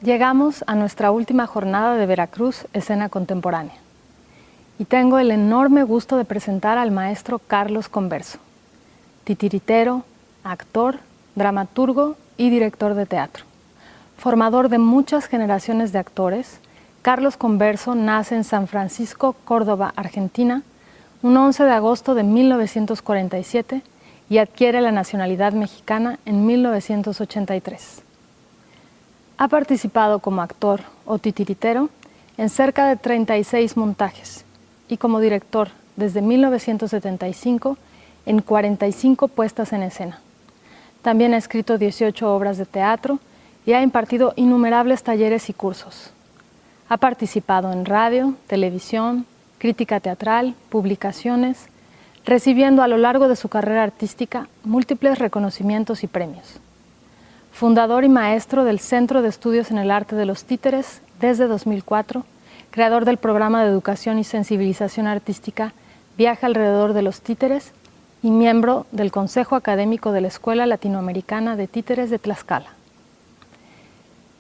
Llegamos a nuestra última jornada de Veracruz Escena Contemporánea y tengo el enorme gusto de presentar al maestro Carlos Converso, titiritero, actor, dramaturgo y director de teatro. Formador de muchas generaciones de actores, Carlos Converso nace en San Francisco, Córdoba, Argentina, un 11 de agosto de 1947 y adquiere la nacionalidad mexicana en 1983. Ha participado como actor o titiritero en cerca de 36 montajes y como director desde 1975 en 45 puestas en escena. También ha escrito 18 obras de teatro y ha impartido innumerables talleres y cursos. Ha participado en radio, televisión, crítica teatral, publicaciones, recibiendo a lo largo de su carrera artística múltiples reconocimientos y premios. Fundador y maestro del Centro de Estudios en el Arte de los Títeres desde 2004, creador del programa de educación y sensibilización artística Viaje alrededor de los títeres y miembro del Consejo Académico de la Escuela Latinoamericana de Títeres de Tlaxcala.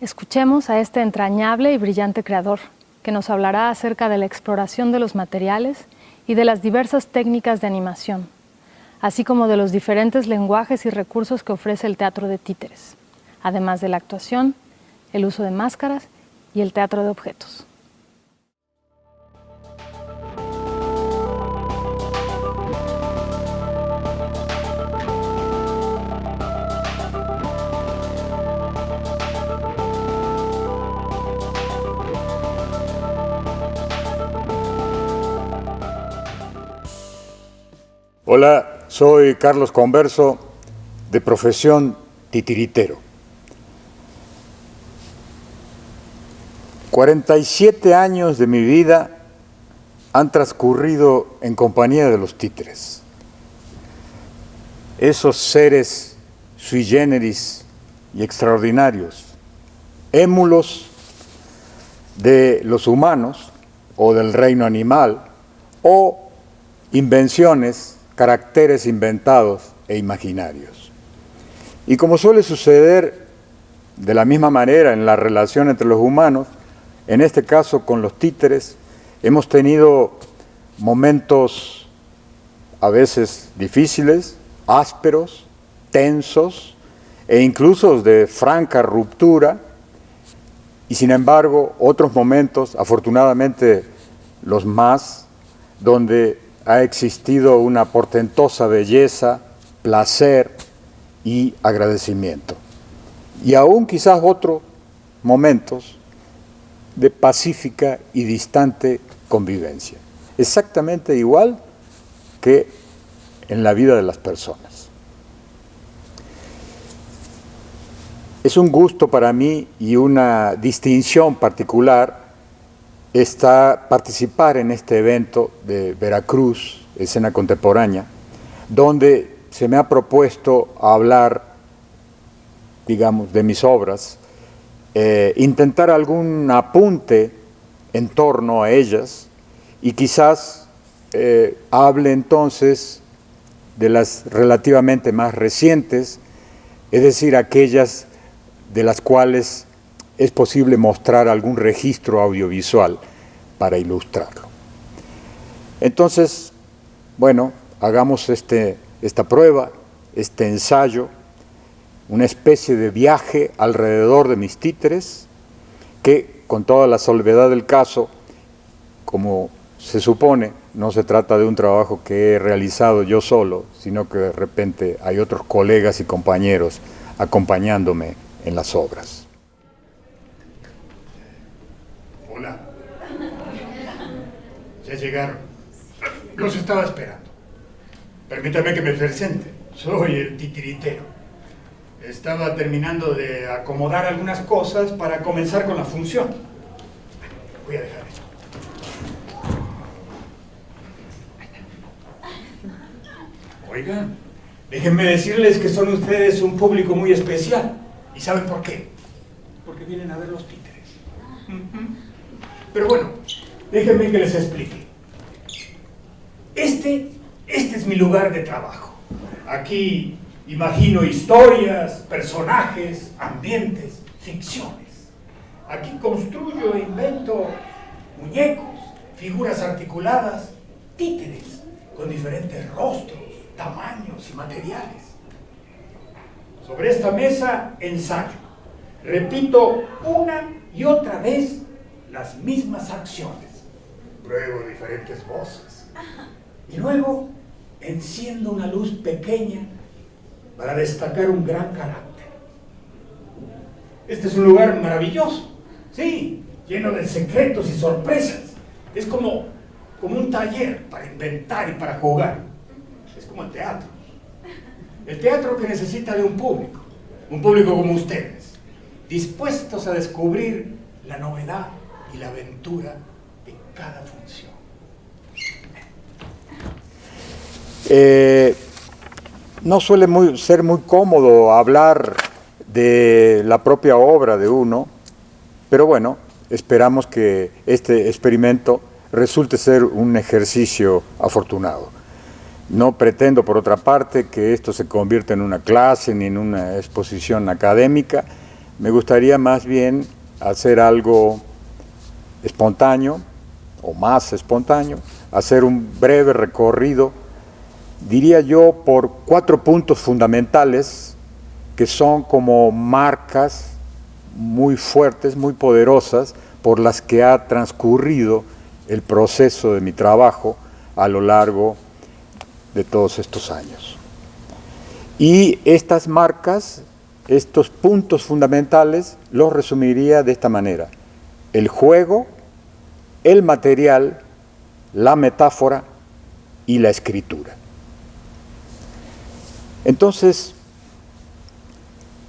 Escuchemos a este entrañable y brillante creador, que nos hablará acerca de la exploración de los materiales y de las diversas técnicas de animación, así como de los diferentes lenguajes y recursos que ofrece el teatro de títeres, además de la actuación, el uso de máscaras y el teatro de objetos. Hola, soy Carlos Converso, de profesión titiritero. 47 años de mi vida han transcurrido en compañía de los títeres. Esos seres sui generis y extraordinarios, émulos de los humanos o del reino animal, o invenciones, caracteres inventados e imaginarios. Y como suele suceder de la misma manera en la relación entre los humanos, en este caso con los títeres, hemos tenido momentos a veces difíciles, ásperos, tensos e incluso de franca ruptura, y sin embargo otros momentos, afortunadamente los más, donde ha existido una portentosa belleza, placer y agradecimiento. Y aún quizás otros momentos de pacífica y distante convivencia. Exactamente igual que en la vida de las personas. Es un gusto para mí y una distinción particular participar en este evento de Veracruz, Escena Contemporánea, donde se me ha propuesto hablar, digamos, de mis obras, intentar algún apunte en torno a ellas y quizás hable entonces de las relativamente más recientes, es decir, aquellas de las cuales es posible mostrar algún registro audiovisual para ilustrarlo. Entonces, bueno, hagamos esta prueba, este ensayo, una especie de viaje alrededor de mis títeres, que con toda la salvedad del caso, como se supone, no se trata de un trabajo que he realizado yo solo, sino que de repente hay otros colegas y compañeros acompañándome en las obras. Hola. Ya llegaron. Los estaba esperando. Permítame que me presente. Soy el titiritero. Estaba terminando de acomodar algunas cosas para comenzar con la función. Voy a dejar esto. Oigan, déjenme decirles que son ustedes un público muy especial. ¿Y saben por qué? Porque vienen a ver los títeres. Pero bueno, déjenme que les explique. Este es mi lugar de trabajo. Aquí imagino historias, personajes, ambientes, ficciones. Aquí construyo e invento muñecos, figuras articuladas, títeres con diferentes rostros, tamaños y materiales. Sobre esta mesa ensayo. Repito una y otra vez las mismas acciones. Pruebo diferentes voces. Y luego enciendo una luz pequeña para destacar un gran carácter. Este es un lugar maravilloso, sí, lleno de secretos y sorpresas. Es como un taller para inventar y para jugar. Es como el teatro. El teatro que necesita de un público como ustedes, dispuestos a descubrir la novedad y la aventura de cada función. No suele ser muy cómodo hablar de la propia obra de uno, pero bueno, esperamos que este experimento resulte ser un ejercicio afortunado. No pretendo, por otra parte, que esto se convierta en una clase ni en una exposición académica. Me gustaría más bien hacer algo espontáneo, o más espontáneo, hacer un breve recorrido, diría yo, por 4 puntos fundamentales que son como marcas muy fuertes, muy poderosas, por las que ha transcurrido el proceso de mi trabajo a lo largo de todos estos años. Y estas marcas, estos puntos fundamentales, los resumiría de esta manera: el juego, el material, la metáfora y la escritura. Entonces,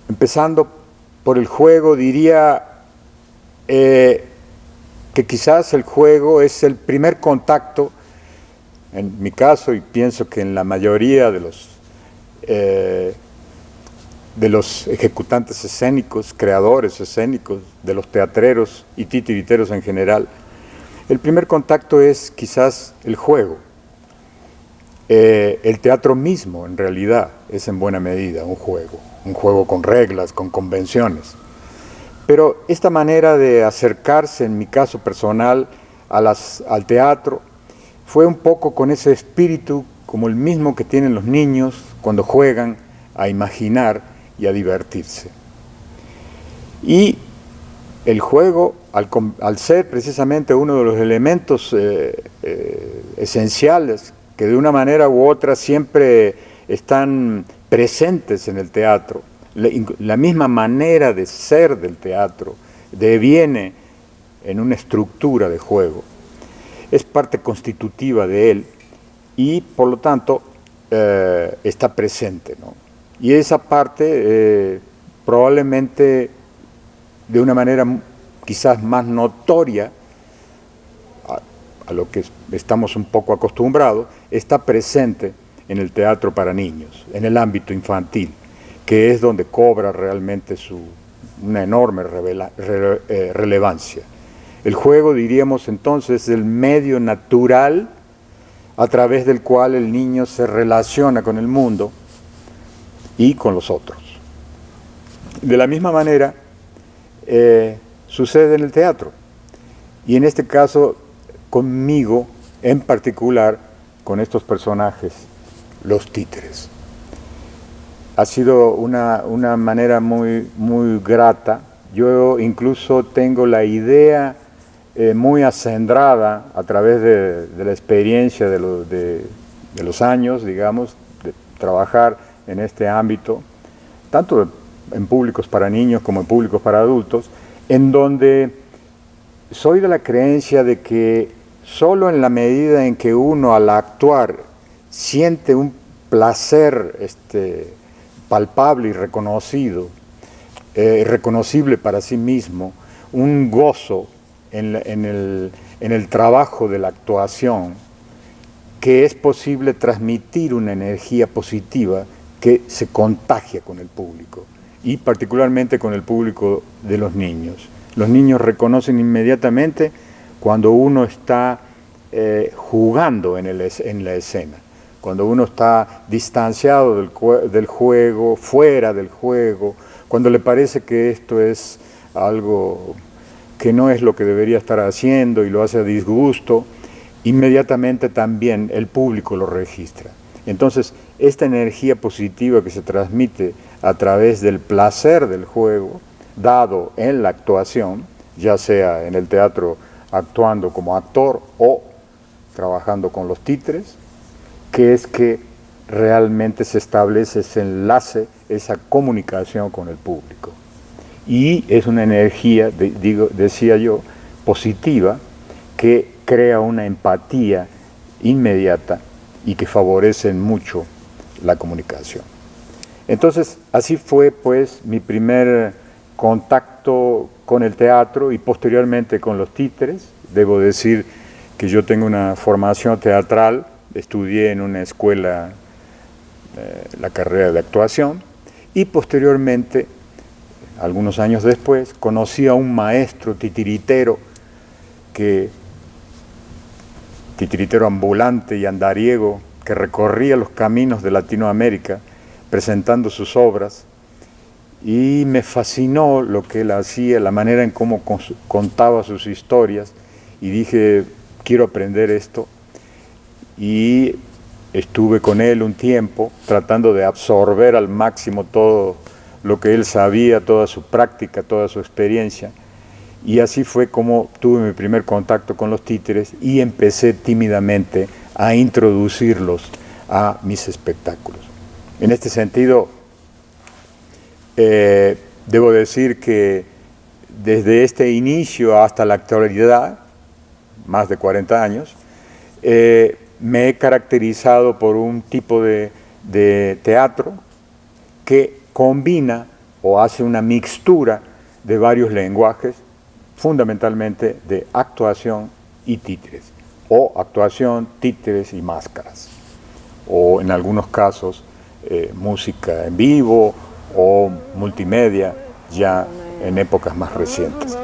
empezando por el juego, diría que quizás el juego es el primer contacto, en mi caso, y pienso que en la mayoría de los ejecutantes escénicos, creadores escénicos, de los teatreros y titiriteros en general, el primer contacto es quizás el juego. El teatro mismo, en realidad, es en buena medida un juego con reglas, con convenciones. Pero esta manera de acercarse, en mi caso personal, al teatro, fue un poco con ese espíritu, como el mismo que tienen los niños cuando juegan a imaginar y a divertirse. Y el juego, al ser precisamente uno de los elementos esenciales que de una manera u otra siempre están presentes en el teatro, la misma manera de ser del teatro deviene en una estructura de juego, es parte constitutiva de él y por lo tanto está presente, ¿no? Y esa parte probablemente de una manera quizás más notoria a lo que estamos un poco acostumbrados, está presente en el teatro para niños, en el ámbito infantil, que es donde cobra realmente una enorme relevancia. El juego, diríamos entonces, es el medio natural a través del cual el niño se relaciona con el mundo y con los otros. De la misma manera, sucede en el teatro, y en este caso conmigo en particular, con estos personajes, los títeres. Ha sido una manera muy grata. Yo incluso tengo la idea muy acendrada a través de la experiencia de los años, digamos, de trabajar en este ámbito, tanto en públicos para niños como en públicos para adultos, en donde soy de la creencia de que solo en la medida en que uno al actuar siente un placer palpable y reconocido, reconocible para sí mismo, un gozo en el trabajo de la actuación, que es posible transmitir una energía positiva que se contagia con el público, y particularmente con el público de los niños. Los niños reconocen inmediatamente cuando uno está jugando en la escena, cuando uno está distanciado del juego, fuera del juego, cuando le parece que esto es algo que no es lo que debería estar haciendo y lo hace a disgusto, inmediatamente también el público lo registra. Entonces, esta energía positiva que se transmite a través del placer del juego, dado en la actuación, ya sea en el teatro actuando como actor o trabajando con los títeres, que es que realmente se establece ese enlace, esa comunicación con el público. Y es una energía, decía yo, positiva, que crea una empatía inmediata y que favorece mucho la comunicación. Entonces, así fue pues mi primer contacto con el teatro y posteriormente con los títeres. Debo decir que yo tengo una formación teatral, estudié en una escuela la carrera de actuación y posteriormente, algunos años después, conocí a un maestro titiritero, titiritero ambulante y andariego, que recorría los caminos de Latinoamérica presentando sus obras, y me fascinó lo que él hacía, la manera en cómo contaba sus historias, y dije, quiero aprender esto, y estuve con él un tiempo tratando de absorber al máximo todo lo que él sabía, toda su práctica, toda su experiencia, y así fue como tuve mi primer contacto con los títeres y empecé tímidamente a introducirlos a mis espectáculos. En este sentido, debo decir que desde este inicio hasta la actualidad, más de 40 años, me he caracterizado por un tipo de teatro que combina o hace una mixtura de varios lenguajes, fundamentalmente de actuación y títeres, o actuación, títeres y máscaras, o en algunos casos música en vivo o multimedia ya en épocas más recientes.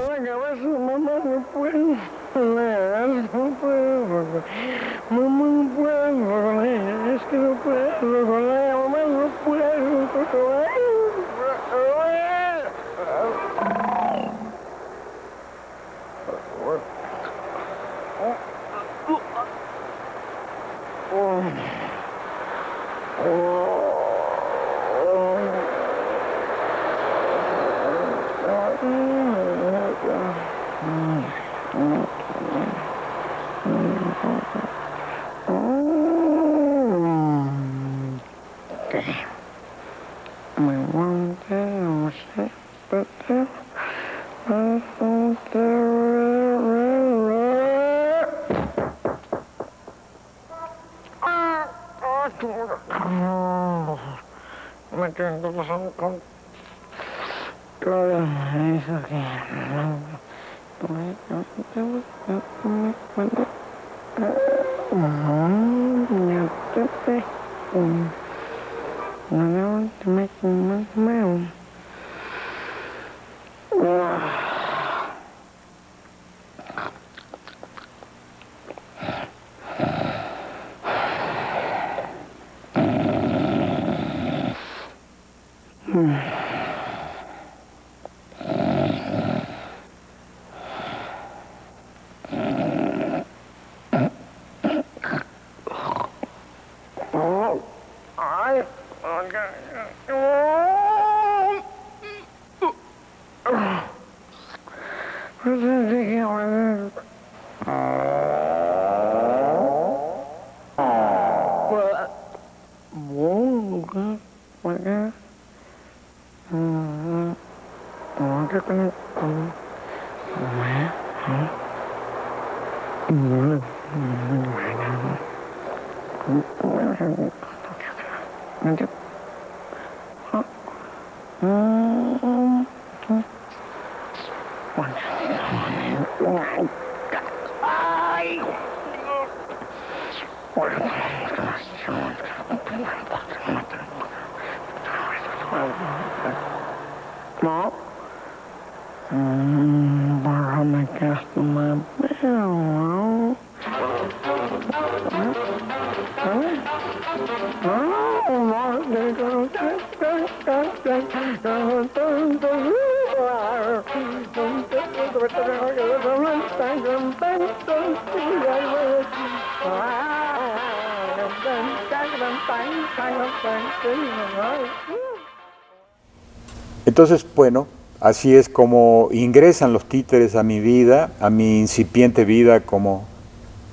Entonces, bueno, así es como ingresan los títeres a mi vida, a mi incipiente vida como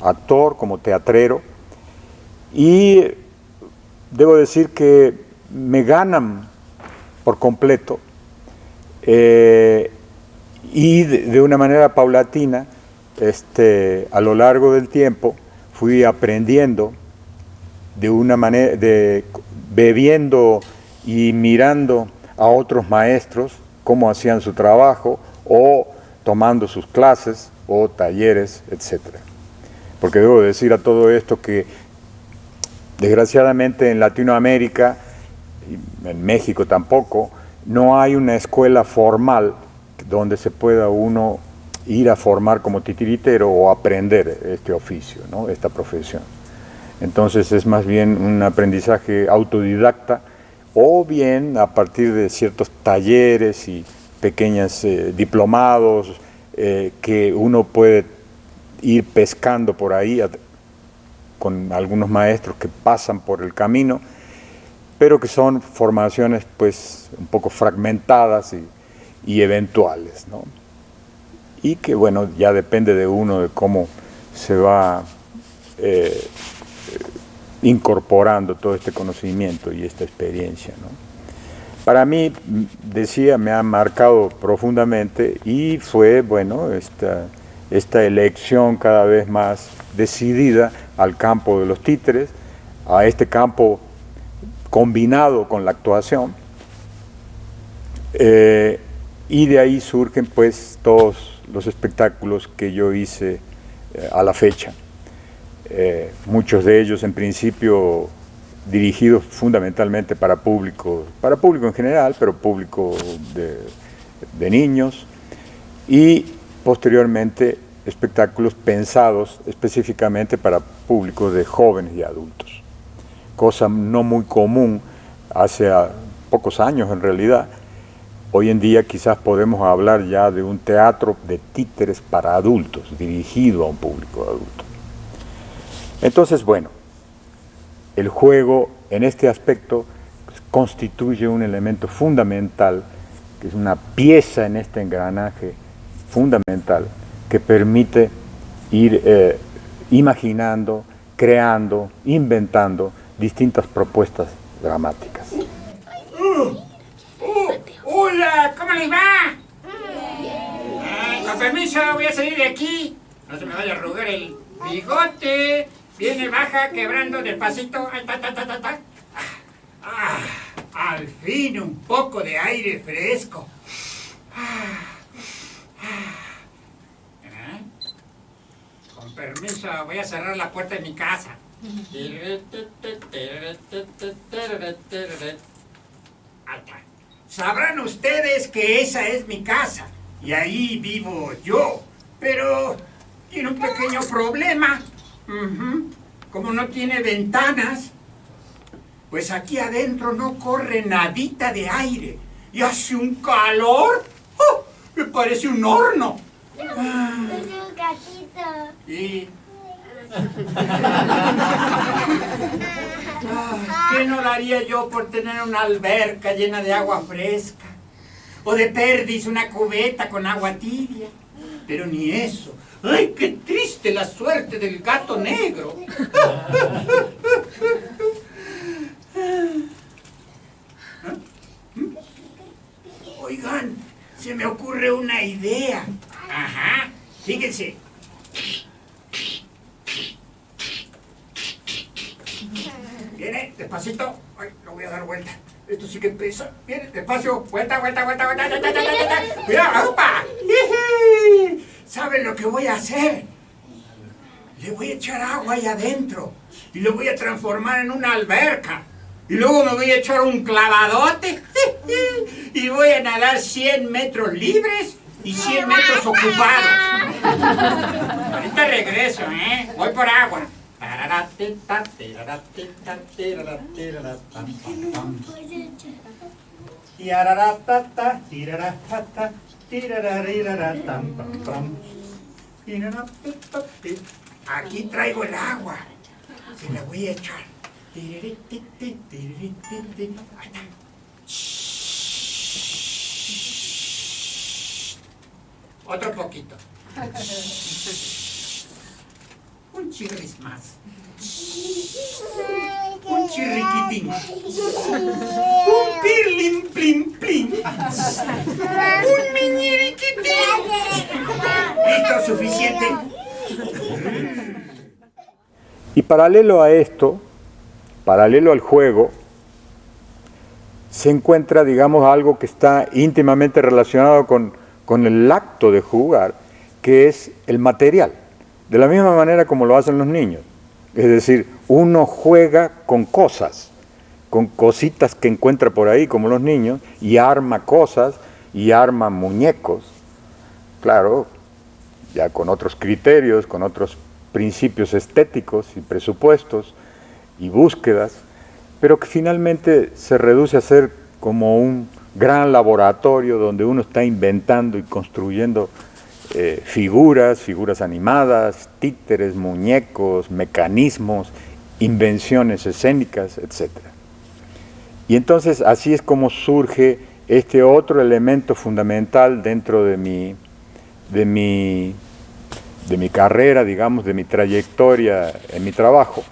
actor, como teatrero, y debo decir que me ganan por completo y de una manera paulatina, a lo largo del tiempo fui aprendiendo de una manera, bebiendo y mirando a otros maestros cómo hacían su trabajo o tomando sus clases o talleres, etc. Porque debo decir a todo esto que desgraciadamente en Latinoamérica, y en México tampoco, no hay una escuela formal donde se pueda uno ir a formar como titiritero o aprender este oficio, ¿no? Esta profesión. Entonces es más bien un aprendizaje autodidacta o bien a partir de ciertos talleres y pequeños diplomados que uno puede ir pescando por ahí con algunos maestros que pasan por el camino, pero que son formaciones pues un poco fragmentadas y eventuales, ¿no? Y que bueno, ya depende de uno de cómo se va incorporando todo este conocimiento y esta experiencia, ¿no? Para mí, decía, me ha marcado profundamente y fue, bueno, esta elección cada vez más decidida al campo de los títeres, a este campo combinado con la actuación, y de ahí surgen pues todos los espectáculos que yo hice a la fecha. Muchos de ellos en principio dirigidos fundamentalmente para público en general, pero público de niños, y posteriormente espectáculos pensados específicamente para públicos de jóvenes y adultos. Cosa no muy común hace pocos años en realidad. Hoy en día quizás podemos hablar ya de un teatro de títeres para adultos, dirigido a un público adulto. Entonces, bueno, el juego en este aspecto pues, constituye un elemento fundamental, que es una pieza en este engranaje fundamental que permite ir imaginando, creando, inventando distintas propuestas dramáticas. ¡Hola! ¿Cómo les va? Con permiso, voy a salir de aquí. No se me vaya a arrugar el bigote. Viene baja, quebrando despacito. Ay, ta, ta, ta, ta, ta. Al fin un poco de aire fresco. Con permiso, voy a cerrar la puerta de mi casa. Ahí está. Sabrán ustedes que esa es mi casa y ahí vivo yo, pero tiene un pequeño problema. Como no tiene ventanas, pues aquí adentro no corre nadita de aire y hace un calor. ¡Oh! Me parece un horno. Es un gatito. Y... ¿qué no daría yo por tener una alberca llena de agua fresca? O de perdiz una cubeta con agua tibia. Pero ni eso. ¡Ay, qué triste la suerte del gato negro! Oigan, se me ocurre una idea. Ajá, fíjense. Viene, despacito. Ay, lo voy a dar vuelta. Esto sí que pesa. Viene, despacio. Vuelta, vuelta, vuelta, vuelta. Ta, ta, ta, ta, ta. ¡Cuidado! ¡Opa! ¿Saben lo que voy a hacer? Le voy a echar agua ahí adentro. Y lo voy a transformar en una alberca. Y luego me voy a echar un clavadote. Y voy a nadar 100 metros libres y 100 metros ocupados. Ahorita regreso, ¿eh? Voy por agua. Aquí traigo el agua. Se la voy a echar. Ahí está. Otro poquito. Un chirris más. Un chirriquitín. Un pirlim plim plim. Un miñiriquitín. ¿Listo? ¿Suficiente? Y paralelo a esto, paralelo al juego, se encuentra, digamos, algo que está íntimamente relacionado con el acto de jugar, que es el material, de la misma manera como lo hacen los niños. Es decir, uno juega con cosas, con cositas que encuentra por ahí, como los niños, y arma cosas, y arma muñecos. Claro, ya con otros criterios, con otros principios estéticos y presupuestos y búsquedas, pero que finalmente se reduce a ser como un gran laboratorio donde uno está inventando y construyendo figuras animadas, títeres, muñecos, mecanismos, invenciones escénicas, etc. Y entonces así es como surge este otro elemento fundamental dentro de mi carrera, digamos, de mi trayectoria en mi trabajo,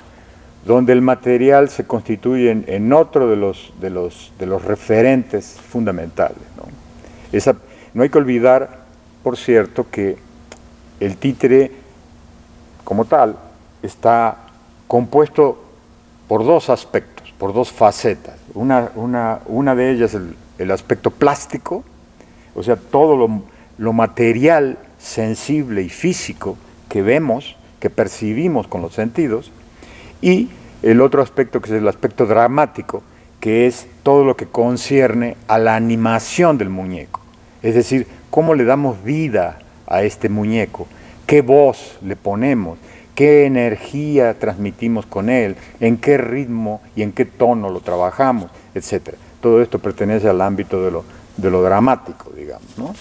donde el material se constituye en otro de los referentes fundamentales, ¿no? No hay que olvidar, por cierto, que el títere como tal está compuesto por dos aspectos, por dos facetas. Una de ellas el aspecto plástico, o sea, todo lo material, sensible y físico que vemos, que percibimos con los sentidos, y el otro aspecto que es el aspecto dramático, que es todo lo que concierne a la animación del muñeco. Es decir, cómo le damos vida a este muñeco, qué voz le ponemos, qué energía transmitimos con él, en qué ritmo y en qué tono lo trabajamos, etc. Todo esto pertenece al ámbito de lo dramático, digamos, ¿no?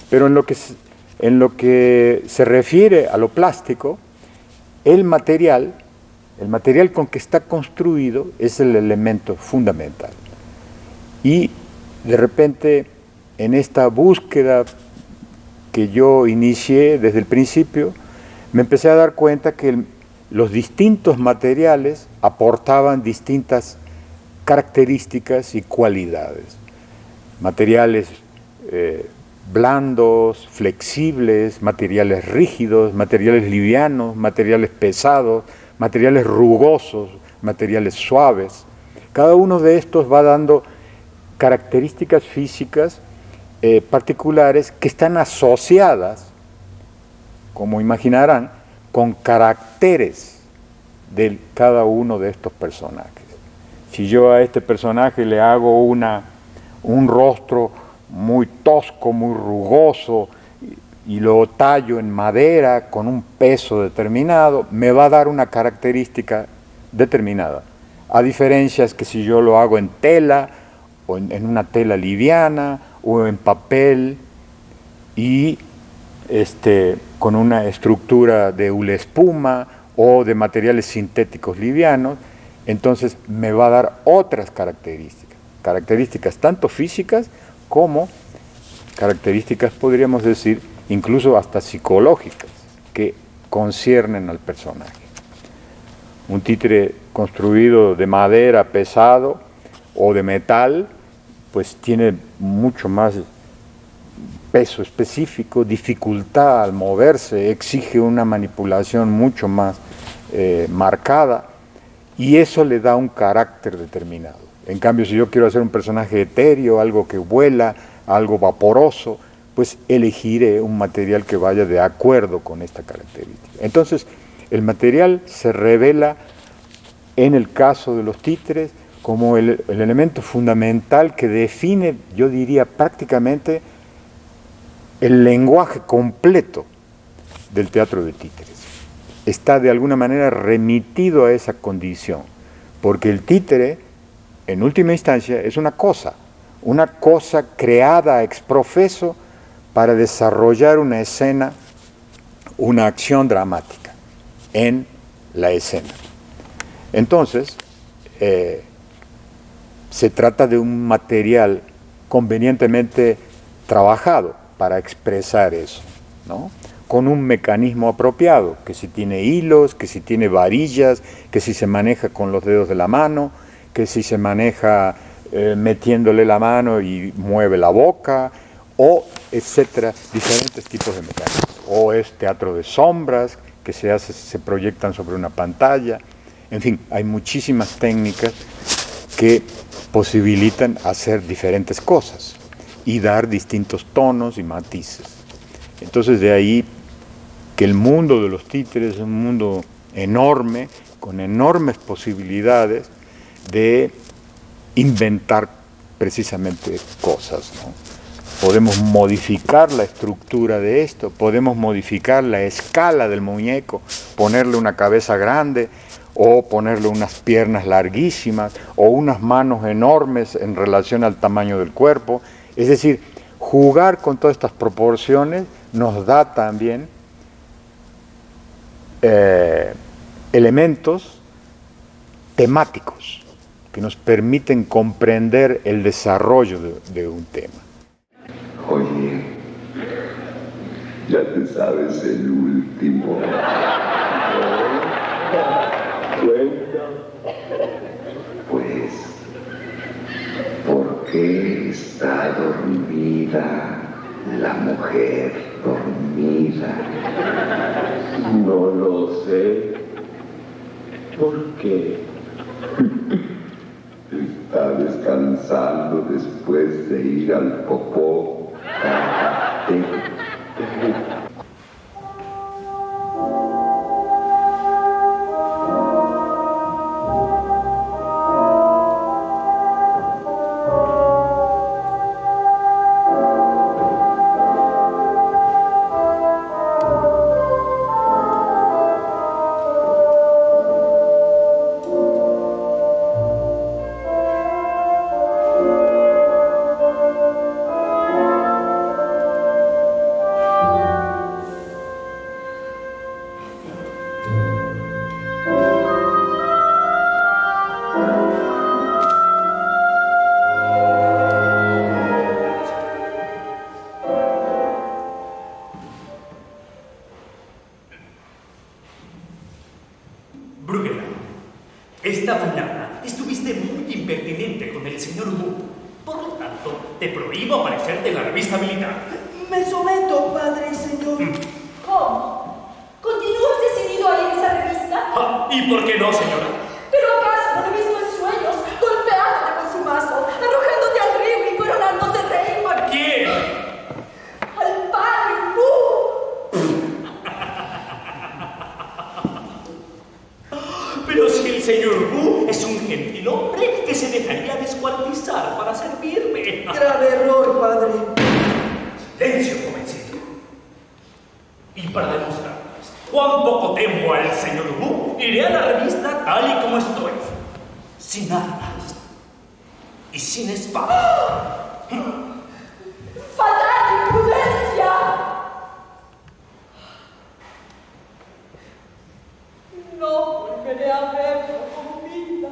Pero en lo que se refiere a lo plástico, el material con que está construido es el elemento fundamental. Y de repente, en esta búsqueda que yo inicié desde el principio, me empecé a dar cuenta que los distintos materiales aportaban distintas características y cualidades. Materiales blandos, flexibles, materiales rígidos, materiales livianos, materiales pesados, materiales rugosos, materiales suaves. Cada uno de estos va dando características físicas particulares que están asociadas, como imaginarán, con caracteres de cada uno de estos personajes. Si yo a este personaje le hago un rostro muy tosco, muy rugoso, y lo tallo en madera con un peso determinado, me va a dar una característica determinada. A diferencia es que si yo lo hago en tela, o en una tela liviana, o en papel, y con una estructura de hule espuma, o de materiales sintéticos livianos, entonces me va a dar otras características tanto físicas como características, podríamos decir, incluso hasta psicológicas, que conciernen al personaje. Un títere construido de madera pesado o de metal, pues tiene mucho más peso específico, dificultad al moverse, exige una manipulación mucho más marcada, y eso le da un carácter determinado. En cambio, si yo quiero hacer un personaje etéreo, algo que vuela, algo vaporoso, pues elegiré un material que vaya de acuerdo con esta característica. Entonces, el material se revela en el caso de los títeres como el elemento fundamental que define, yo diría prácticamente, el lenguaje completo del teatro de títeres. Está de alguna manera remitido a esa condición, porque el títere, en última instancia, es una cosa creada ex profeso para desarrollar una escena, una acción dramática en la escena. Entonces, se trata de un material convenientemente trabajado para expresar eso, ¿no? Con un mecanismo apropiado, que si tiene hilos, que si tiene varillas, que si se maneja con los dedos de la mano, que si se maneja metiéndole la mano y mueve la boca, o etcétera, diferentes tipos de mecanismos. O es teatro de sombras, que se proyectan sobre una pantalla. En fin, hay muchísimas técnicas que posibilitan hacer diferentes cosas y dar distintos tonos y matices. Entonces, de ahí que el mundo de los títeres es un mundo enorme, con enormes posibilidades de inventar precisamente cosas, ¿no? Podemos modificar la estructura de esto, podemos modificar la escala del muñeco, ponerle una cabeza grande o ponerle unas piernas larguísimas o unas manos enormes en relación al tamaño del cuerpo. Es decir, jugar con todas estas proporciones nos da también elementos temáticos que nos permiten comprender el desarrollo de un tema. Oye, ya te sabes el último. Cuenta. Pues, ¿por qué está dormida la mujer dormida? No lo sé. ¿Por qué? Está descansando después de ir al popó. Cállate. Esta mañana estuviste muy impertinente con el señor Wu. Por lo tanto, te prohíbo aparecerte en la revista militar. Me someto, padre y señor. ¿Cómo? ¿Continúas decidido a ir a esa revista? Ah, ¿y por qué no, señora? ¿Pero acaso no lo he visto en sueños, golpeándote con su mazo, arrojándote al río y coronándose rey? ¿A quién? ¡Al padre Wu! Pero si el señor Wu es un gentil hombre que se dejaría descuartizar para servirme. Grave error, padre. Silencio, jovencito. Y para demostrarles cuán poco temo al señor Wu, iré a la revista tal y como estoy. Sin armas y sin espada. ¡Fatal imprudencia! No volveré a verlo con vida.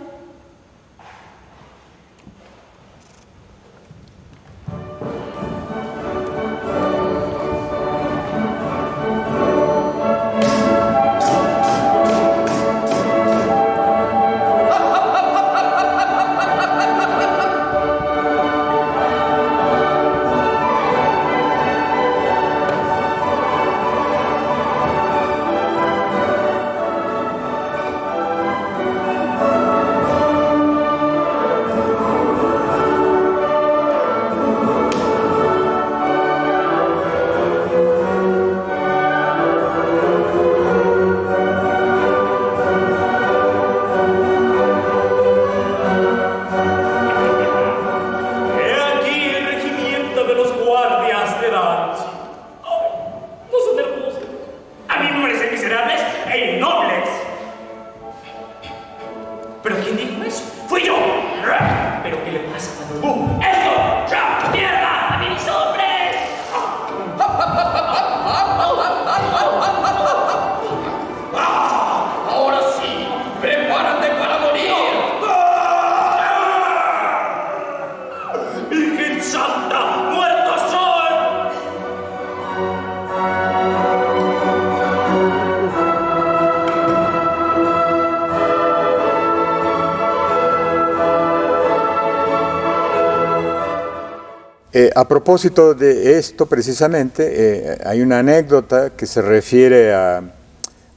A propósito de esto, precisamente, hay una anécdota que se refiere a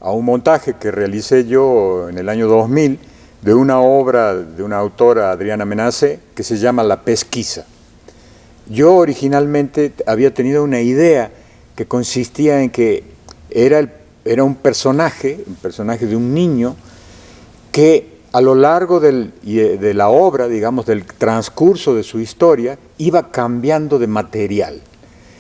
un montaje que realicé yo en el año 2000 de una obra de una autora, Adriana Menacé, que se llama La Pesquisa. Yo originalmente había tenido una idea que consistía en que era un personaje de un niño que a lo largo de la obra, digamos, del transcurso de su historia, iba cambiando de material.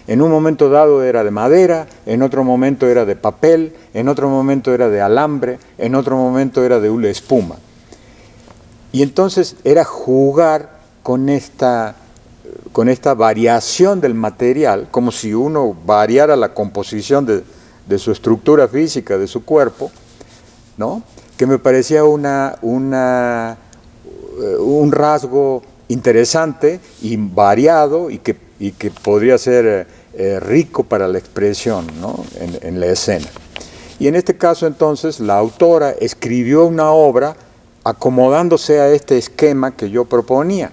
En un momento dado era de madera, en otro momento era de papel, en otro momento era de alambre, en otro momento era de hula espuma. Y entonces era jugar con esta variación del material, como si uno variara la composición de su estructura física, de su cuerpo, ¿no? Que me parecía un rasgo interesante y variado y que podría ser rico para la expresión, ¿no? en la escena. Y en este caso entonces la autora escribió una obra acomodándose a este esquema que yo proponía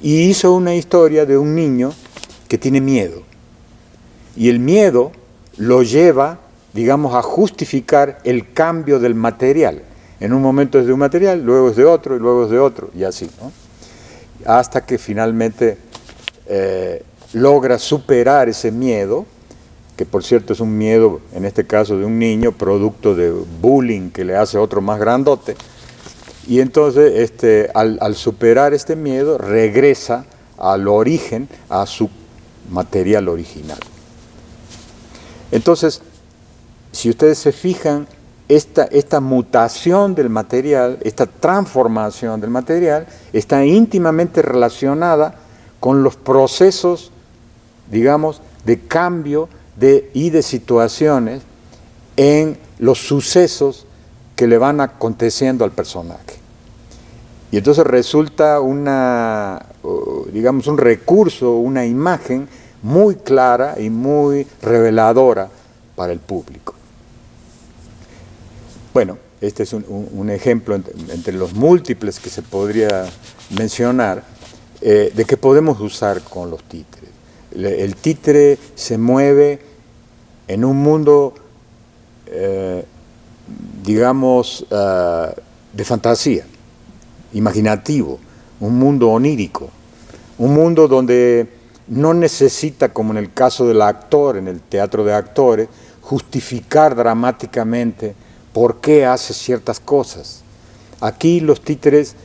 y hizo una historia de un niño que tiene miedo. Y el miedo lo lleva, digamos, a justificar el cambio del material. En un momento es de un material, luego es de otro, y luego es de otro, y así, ¿no? Hasta que finalmente logra superar ese miedo, que por cierto es un miedo, en este caso de un niño, producto de bullying que le hace otro más grandote, y entonces al superar este miedo regresa al origen, a su material original. Entonces, si ustedes se fijan, esta mutación del material, esta transformación del material, está íntimamente relacionada con los procesos, digamos, de cambio y de situaciones en los sucesos que le van aconteciendo al personaje. Y entonces resulta digamos, un recurso, una imagen muy clara y muy reveladora para el público. Bueno, este es un ejemplo entre los múltiples que se podría mencionar de que podemos usar con los títeres. El títere se mueve en un mundo, digamos, de fantasía, imaginativo, un mundo onírico, un mundo donde no necesita, como en el caso del actor, en el teatro de actores, justificar dramáticamente por qué hace ciertas cosas. Aquí los títeres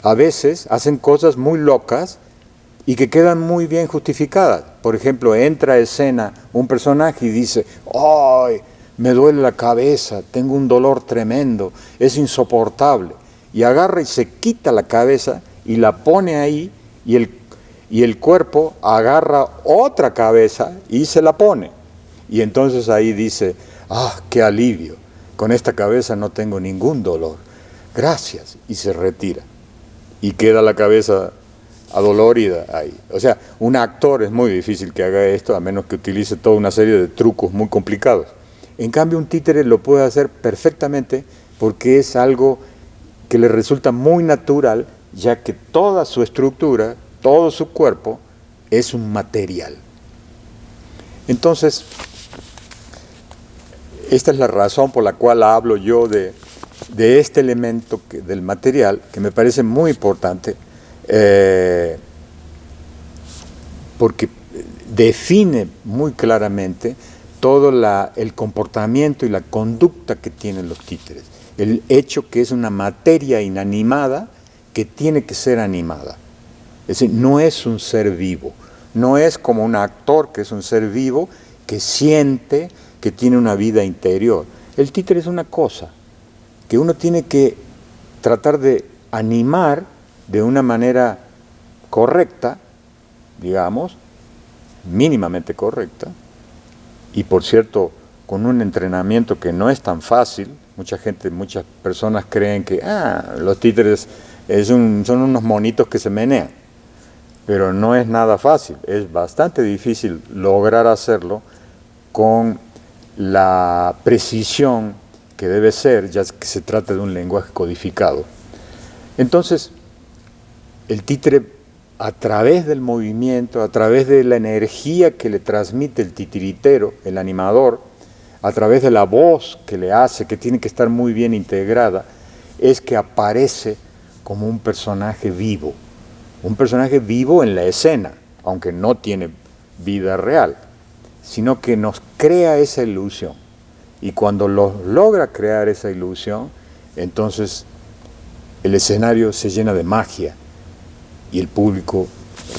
a veces hacen cosas muy locas y que quedan muy bien justificadas. Por ejemplo, entra a escena un personaje y dice: ¡ay, me duele la cabeza, tengo un dolor tremendo, es insoportable! Y agarra y se quita la cabeza y la pone ahí y el cuerpo agarra otra cabeza y se la pone. Y entonces ahí dice: ¡ah, qué alivio! Con esta cabeza no tengo ningún dolor. Gracias. Y se retira. Y queda la cabeza adolorida ahí. O sea, un actor es muy difícil que haga esto, a menos que utilice toda una serie de trucos muy complicados. En cambio, un títere lo puede hacer perfectamente porque es algo que le resulta muy natural, ya que toda su estructura, todo su cuerpo, es un material. Entonces, esta es la razón por la cual hablo yo de este elemento del material, que me parece muy importante, porque define muy claramente todo el comportamiento y la conducta que tienen los títeres. El hecho que es una materia inanimada que tiene que ser animada. Es decir, no es un ser vivo, no es como un actor que es un ser vivo que siente, que tiene una vida interior. El títere es una cosa que uno tiene que tratar de animar de una manera correcta, digamos, mínimamente correcta, y por cierto, con un entrenamiento que no es tan fácil. Muchas personas creen que los títeres son unos monitos que se menean, pero no es nada fácil, es bastante difícil lograr hacerlo con la precisión que debe ser, ya que se trata de un lenguaje codificado. Entonces, el títere a través del movimiento, a través de la energía que le transmite el titiritero, el animador, a través de la voz que le hace, que tiene que estar muy bien integrada, es que aparece como un personaje vivo en la escena, aunque no tiene vida real, sino que nos crea esa ilusión. Y cuando logra crear esa ilusión, entonces el escenario se llena de magia y el público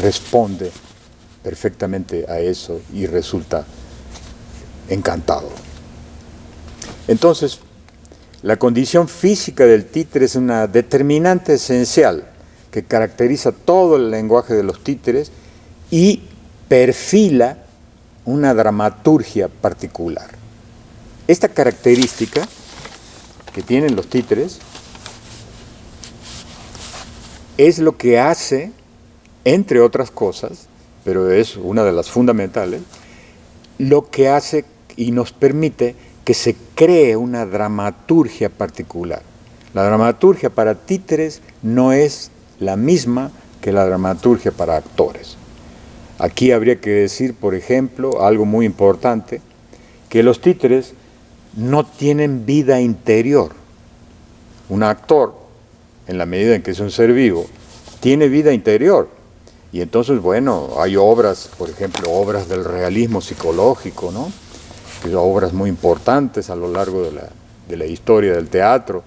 responde perfectamente a eso y resulta encantado. Entonces, la condición física del títere es una determinante esencial que caracteriza todo el lenguaje de los títeres y perfila una dramaturgia particular. Esta característica que tienen los títeres es lo que hace, entre otras cosas, pero es una de las fundamentales, lo que hace y nos permite que se cree una dramaturgia particular. La dramaturgia para títeres no es la misma que la dramaturgia para actores. Aquí habría que decir, por ejemplo, algo muy importante, que los títeres no tienen vida interior. Un actor, en la medida en que es un ser vivo, tiene vida interior. Y entonces, bueno, hay obras, por ejemplo, obras del realismo psicológico, ¿no? Que son obras muy importantes a lo largo de la historia del teatro,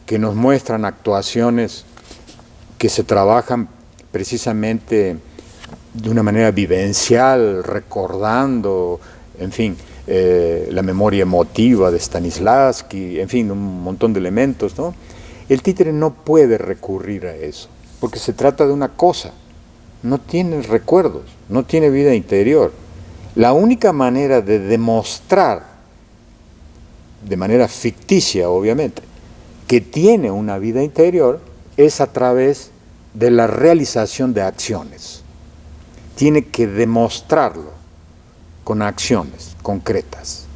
que nos muestran actuaciones que se trabajan precisamente de una manera vivencial, recordando, en fin, la memoria emotiva de Stanislavski, en fin, un montón de elementos, ¿no? El títere no puede recurrir a eso, porque se trata de una cosa, no tiene recuerdos, no tiene vida interior. La única manera de demostrar, de manera ficticia obviamente, que tiene una vida interior es a través de la realización de acciones. Tiene que demostrarlo con acciones concretas,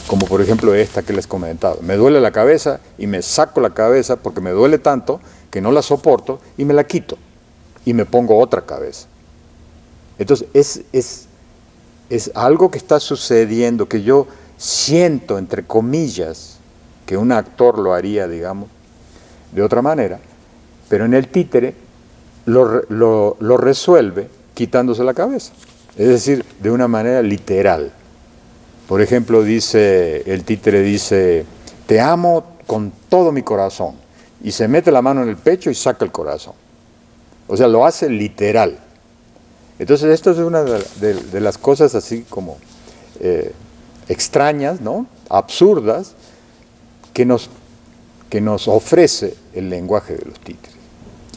como por ejemplo esta que les he comentado. Me duele la cabeza y me saco la cabeza porque me duele tanto que no la soporto y me la quito y me pongo otra cabeza. Entonces es algo que está sucediendo, que yo siento, entre comillas, que un actor lo haría, digamos, de otra manera, pero en el títere lo resuelve quitándose la cabeza, es decir, de una manera literal. Por ejemplo, el títere dice, te amo con todo mi corazón, y se mete la mano en el pecho y saca el corazón. O sea, lo hace literal. Entonces, esto es una de las cosas así como extrañas, ¿no? Absurdas, que nos ofrece el lenguaje de los títeres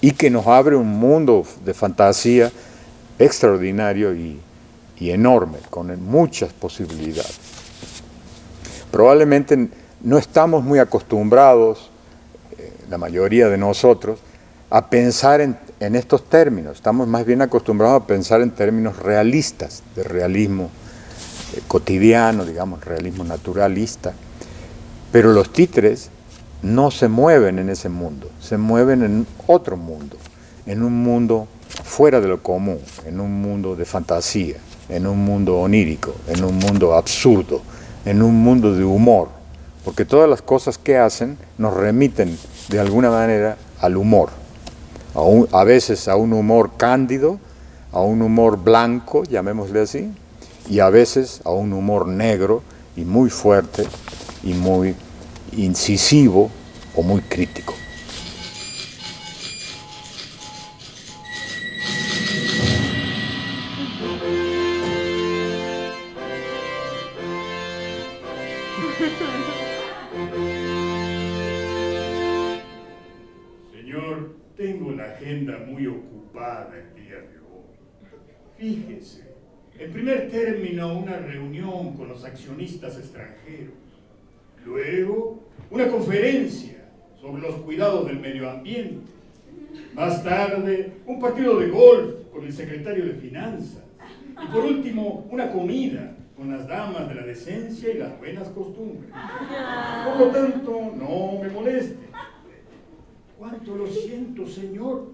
y que nos abre un mundo de fantasía extraordinario y enorme, con muchas posibilidades. Probablemente no estamos muy acostumbrados, la mayoría de nosotros, a pensar en estos términos. Estamos más bien acostumbrados a pensar en términos realistas, de realismo cotidiano, digamos, realismo naturalista. Pero los títeres no se mueven en ese mundo, se mueven en otro mundo, en un mundo fuera de lo común, en un mundo de fantasía, en un mundo onírico, en un mundo absurdo, en un mundo de humor, porque todas las cosas que hacen nos remiten de alguna manera al humor, a veces a un humor cándido, a un humor blanco, llamémosle así, y a veces a un humor negro y muy fuerte y muy incisivo o muy crítico. Señor, tengo la agenda muy ocupada el día de hoy. Fíjese, en primer término, una reunión con los accionistas extranjeros. Luego, una conferencia sobre los cuidados del medio ambiente. Más tarde, un partido de golf con el secretario de Finanzas. Y por último, una comida con las damas de la decencia y las buenas costumbres. Por lo tanto, no me moleste. Cuánto lo siento, señor,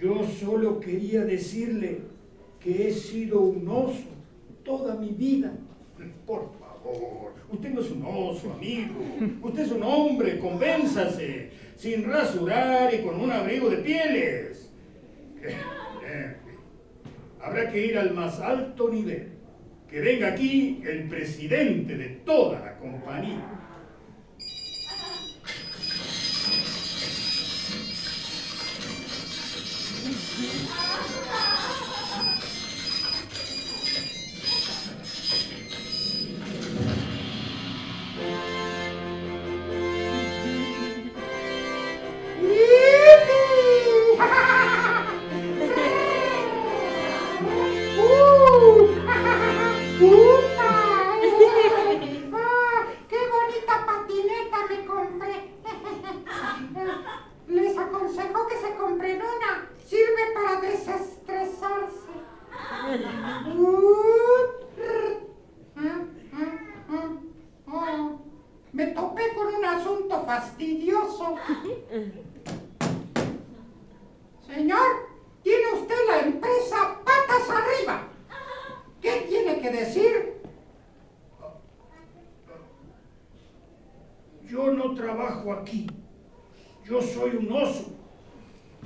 Yo solo quería decirle que he sido un oso toda mi vida. Por favor, usted no es un oso, amigo. Usted es un hombre, convénzase, sin rasurar y con un abrigo de pieles. Habrá que ir al más alto nivel. Que venga aquí el presidente de toda la compañía. ¡Qué bonita patineta me compré! Les aconsejo que se compren una. Sirve para desestresarse. Me topé con un asunto fastidioso. Señor, tiene usted la empresa patas arriba. ¿Qué tiene que decir? Yo no trabajo aquí. Yo soy un oso.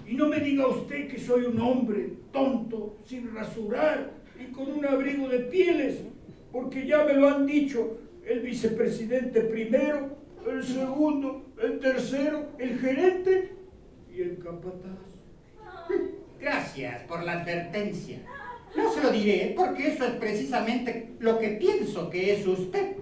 Y no me diga usted que soy un hombre tonto, sin rasurar y con un abrigo de pieles, porque ya me lo han dicho el vicepresidente primero, el segundo, el tercero, el gerente y el capataz. Gracias por la advertencia. No se lo diré porque eso es precisamente lo que pienso que es usted.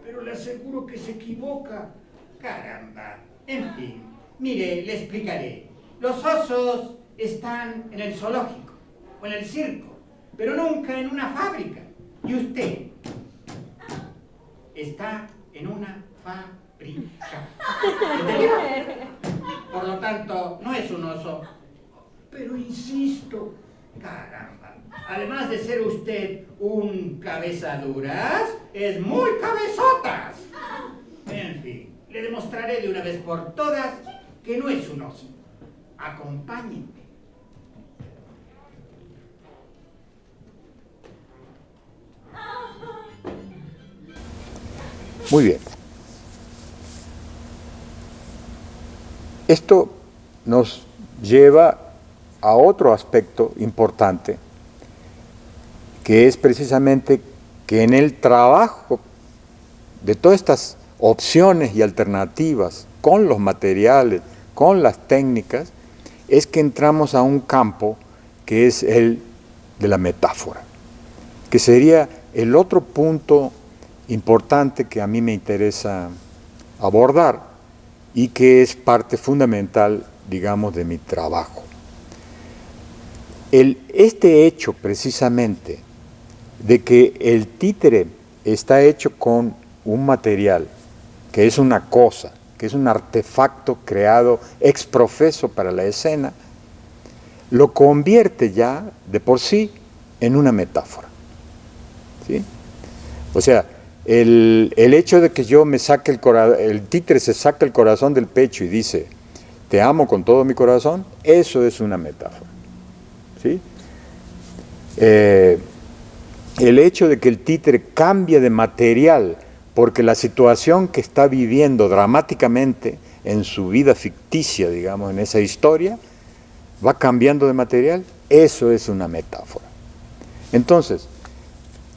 Pero le aseguro que se equivoca. Caramba. En fin, mire, le explicaré. Los osos están en el zoológico o en el circo, pero nunca en una fábrica. Y usted está en una fábrica. ¿Entendido? Por lo tanto, no es un oso. Pero insisto. Caramba. Además de ser usted un cabezaduras, es muy cabezotas. En fin, le demostraré de una vez por todas que no es un oso. Acompáñenme. Muy bien. Esto nos lleva a otro aspecto importante, que es precisamente que en el trabajo de todas estas opciones y alternativas con los materiales, con las técnicas, es que entramos a un campo que es el de la metáfora, que sería el otro punto importante que a mí me interesa abordar y que es parte fundamental, digamos, de mi trabajo. Este hecho precisamente de que el títere está hecho con un material que es una cosa, que es un artefacto creado ex professo para la escena, lo convierte ya de por sí en una metáfora. ¿Sí? O sea, el hecho de que yo me saque el títere se saca el corazón del pecho y dice, te amo con todo mi corazón, eso es una metáfora. ¿Sí? El hecho de que el títere cambie de material porque la situación que está viviendo dramáticamente en su vida ficticia, digamos, en esa historia, va cambiando de material, eso es una metáfora. Entonces,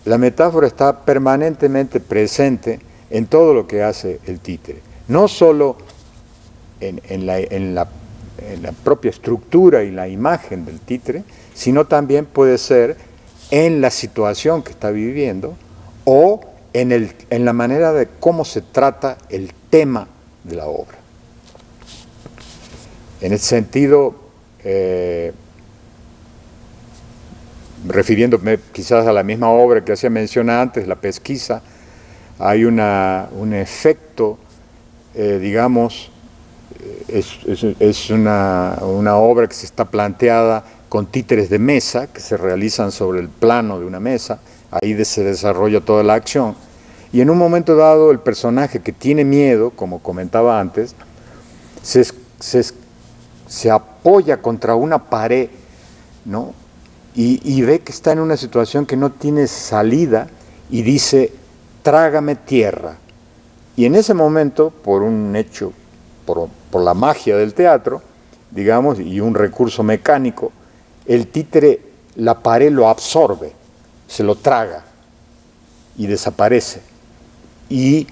la metáfora está permanentemente presente en todo lo que hace el títere, no solo en la propia estructura y la imagen del títere, sino también puede ser en la situación que está viviendo o en la manera de cómo se trata el tema de la obra. En ese sentido, refiriéndome quizás a la misma obra que hacía mención antes, La pesquisa, hay un efecto, digamos, es una obra que se está planteada con títeres de mesa que se realizan sobre el plano de una mesa, ahí se desarrolla toda la acción, y en un momento dado el personaje que tiene miedo, como comentaba antes, se se apoya contra una pared, ¿no? Y ve que está en una situación que no tiene salida y dice, trágame tierra. Y en ese momento, por un hecho, por la magia del teatro, digamos, y un recurso mecánico, el títere, la pared lo absorbe, se lo traga y desaparece. Y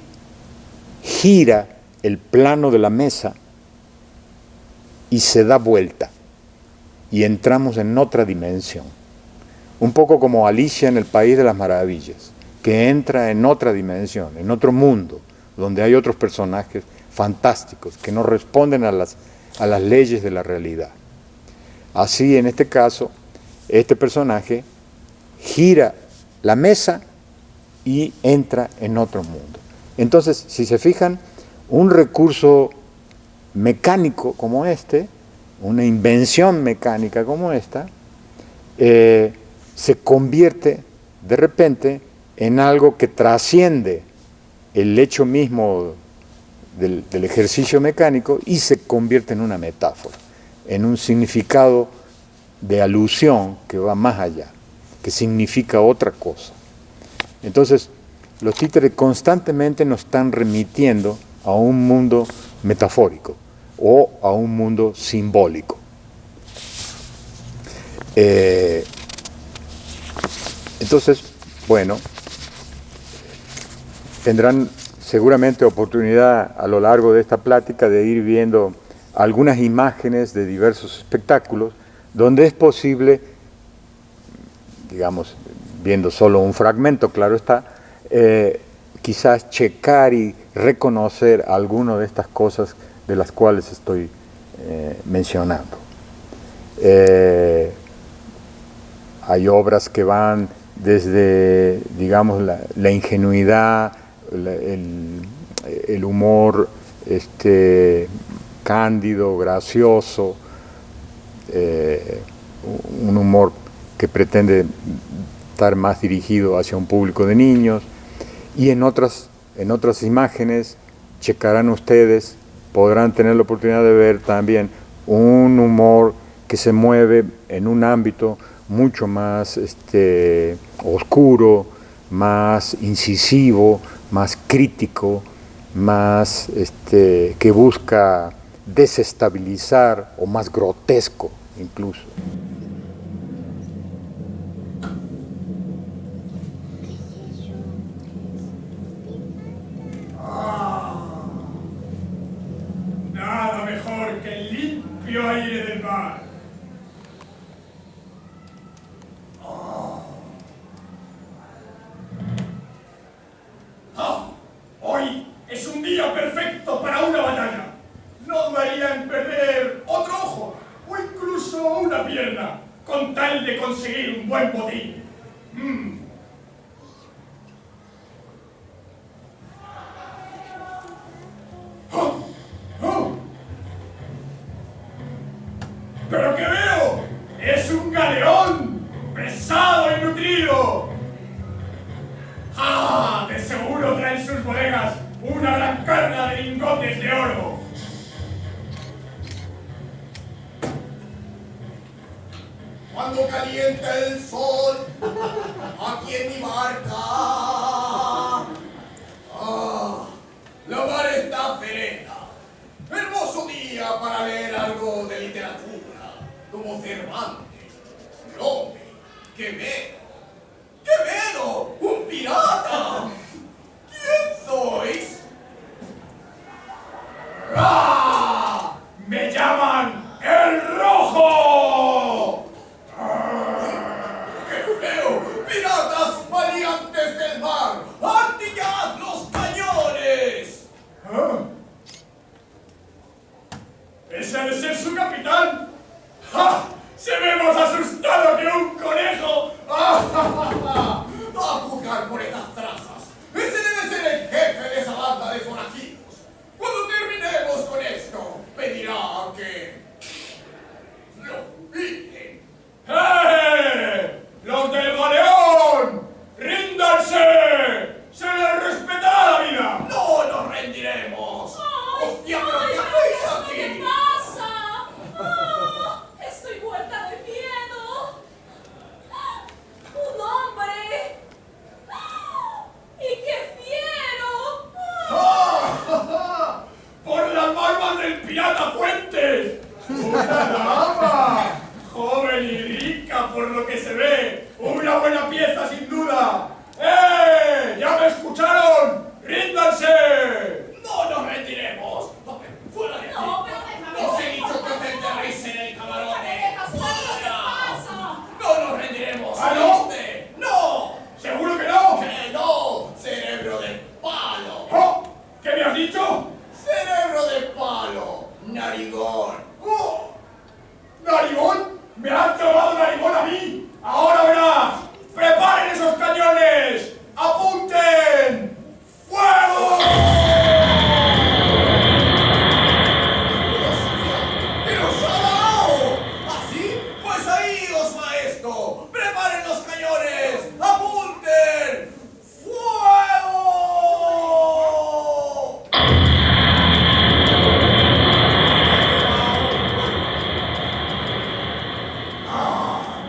gira el plano de la mesa y se da vuelta. Y entramos en otra dimensión. Un poco como Alicia en el País de las Maravillas, que entra en otra dimensión, en otro mundo, donde hay otros personajes fantásticos que no responden a las leyes de la realidad. Así, en este caso, este personaje gira la mesa y entra en otro mundo. Entonces, si se fijan, un recurso mecánico como este, una invención mecánica como esta, se convierte de repente en algo que trasciende el hecho mismo del ejercicio mecánico y se convierte en una metáfora, en un significado de alusión que va más allá, que significa otra cosa. Entonces, los títeres constantemente nos están remitiendo a un mundo metafórico o a un mundo simbólico. Entonces, bueno, tendrán seguramente oportunidad a lo largo de esta plática de ir viendo algunas imágenes de diversos espectáculos donde es posible, digamos, viendo solo un fragmento, claro está, quizás checar y reconocer algunas de estas cosas de las cuales estoy mencionando. Hay obras que van desde, digamos, la ingenuidad, el humor cándido, gracioso, un humor que pretende estar más dirigido hacia un público de niños, y en otras imágenes checarán ustedes, podrán tener la oportunidad de ver también un humor que se mueve en un ámbito mucho más oscuro, más incisivo, más crítico, más que busca desestabilizar, o más grotesco incluso. Nada mejor que el limpio aire del mar. Hoy es un día perfecto para una batalla. No me harían perder otro ojo o incluso una pierna con tal de conseguir un buen botín. ¿Pero qué veo? ¡Es un galeón! ¡Pesado y nutrido! ¡Ah! De seguro trae en sus bodegas una gran carga de lingotes de oro. Cuando calienta el sol, aquí en mi barca, la mar está serena. Hermoso día para leer algo de literatura, como Cervantes, Lope, Quevedo. ¡Quevedo! ¡Un pirata! ¿Quién sois? ¡Ah! ¡Me llaman el Rojo! ¡Qué feo! ¡Piratas valientes del mar! ¡Artillad los cañones! ¿Ese ha de ser su capitán? ¡Ja! ¡Se ve más asustado que un conejo! ¡Ah! pirata Fuentes! ¡Una dama! Joven y rica por lo que se ve. Una buena pieza sin duda. ¿Ya me escucharon? ¡Ríndanse! ¡No nos rendiremos! ¡Fuera de aquí! No, pero déjame. ¡Os he dicho que os enterréis en el camarote! ¡Fuera! ¡No nos rendiremos! ¿Ah, no? ¿Oíste? ¡No! ¿Seguro que no? ¡Que no! ¡Cerebro de palo! ¿Oh? ¿Qué me has dicho? ¡Cerebro de palo! ¡Narigón! ¡Oh! ¿Narigón? ¿Me has llamado narigón a mí? ¡Ahora verás! ¡Preparen esos cañones! ¡Apunten! ¡Fuego! ¡Pero os ha dado! ¿Así? Pues ahí os va esto. ¡Preparen los cañones! ¡Apunten! ¡Fuego!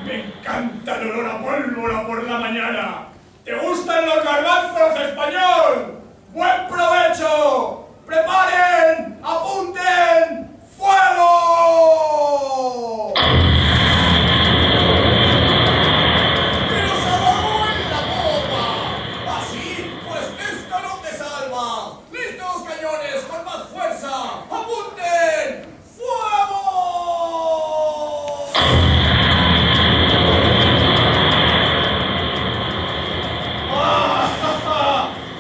¡Me encanta el olor a pólvora por la mañana! ¿Te gustan los garbanzos, español? ¡Buen provecho! ¡Preparen! ¡Apunten! ¡Fuego! ¡Pero os ha dado en la copa! ¿Así? Pues esta no te salva. ¡Listos cañones con más fuerza! ¡Apunten! ¡Fuego!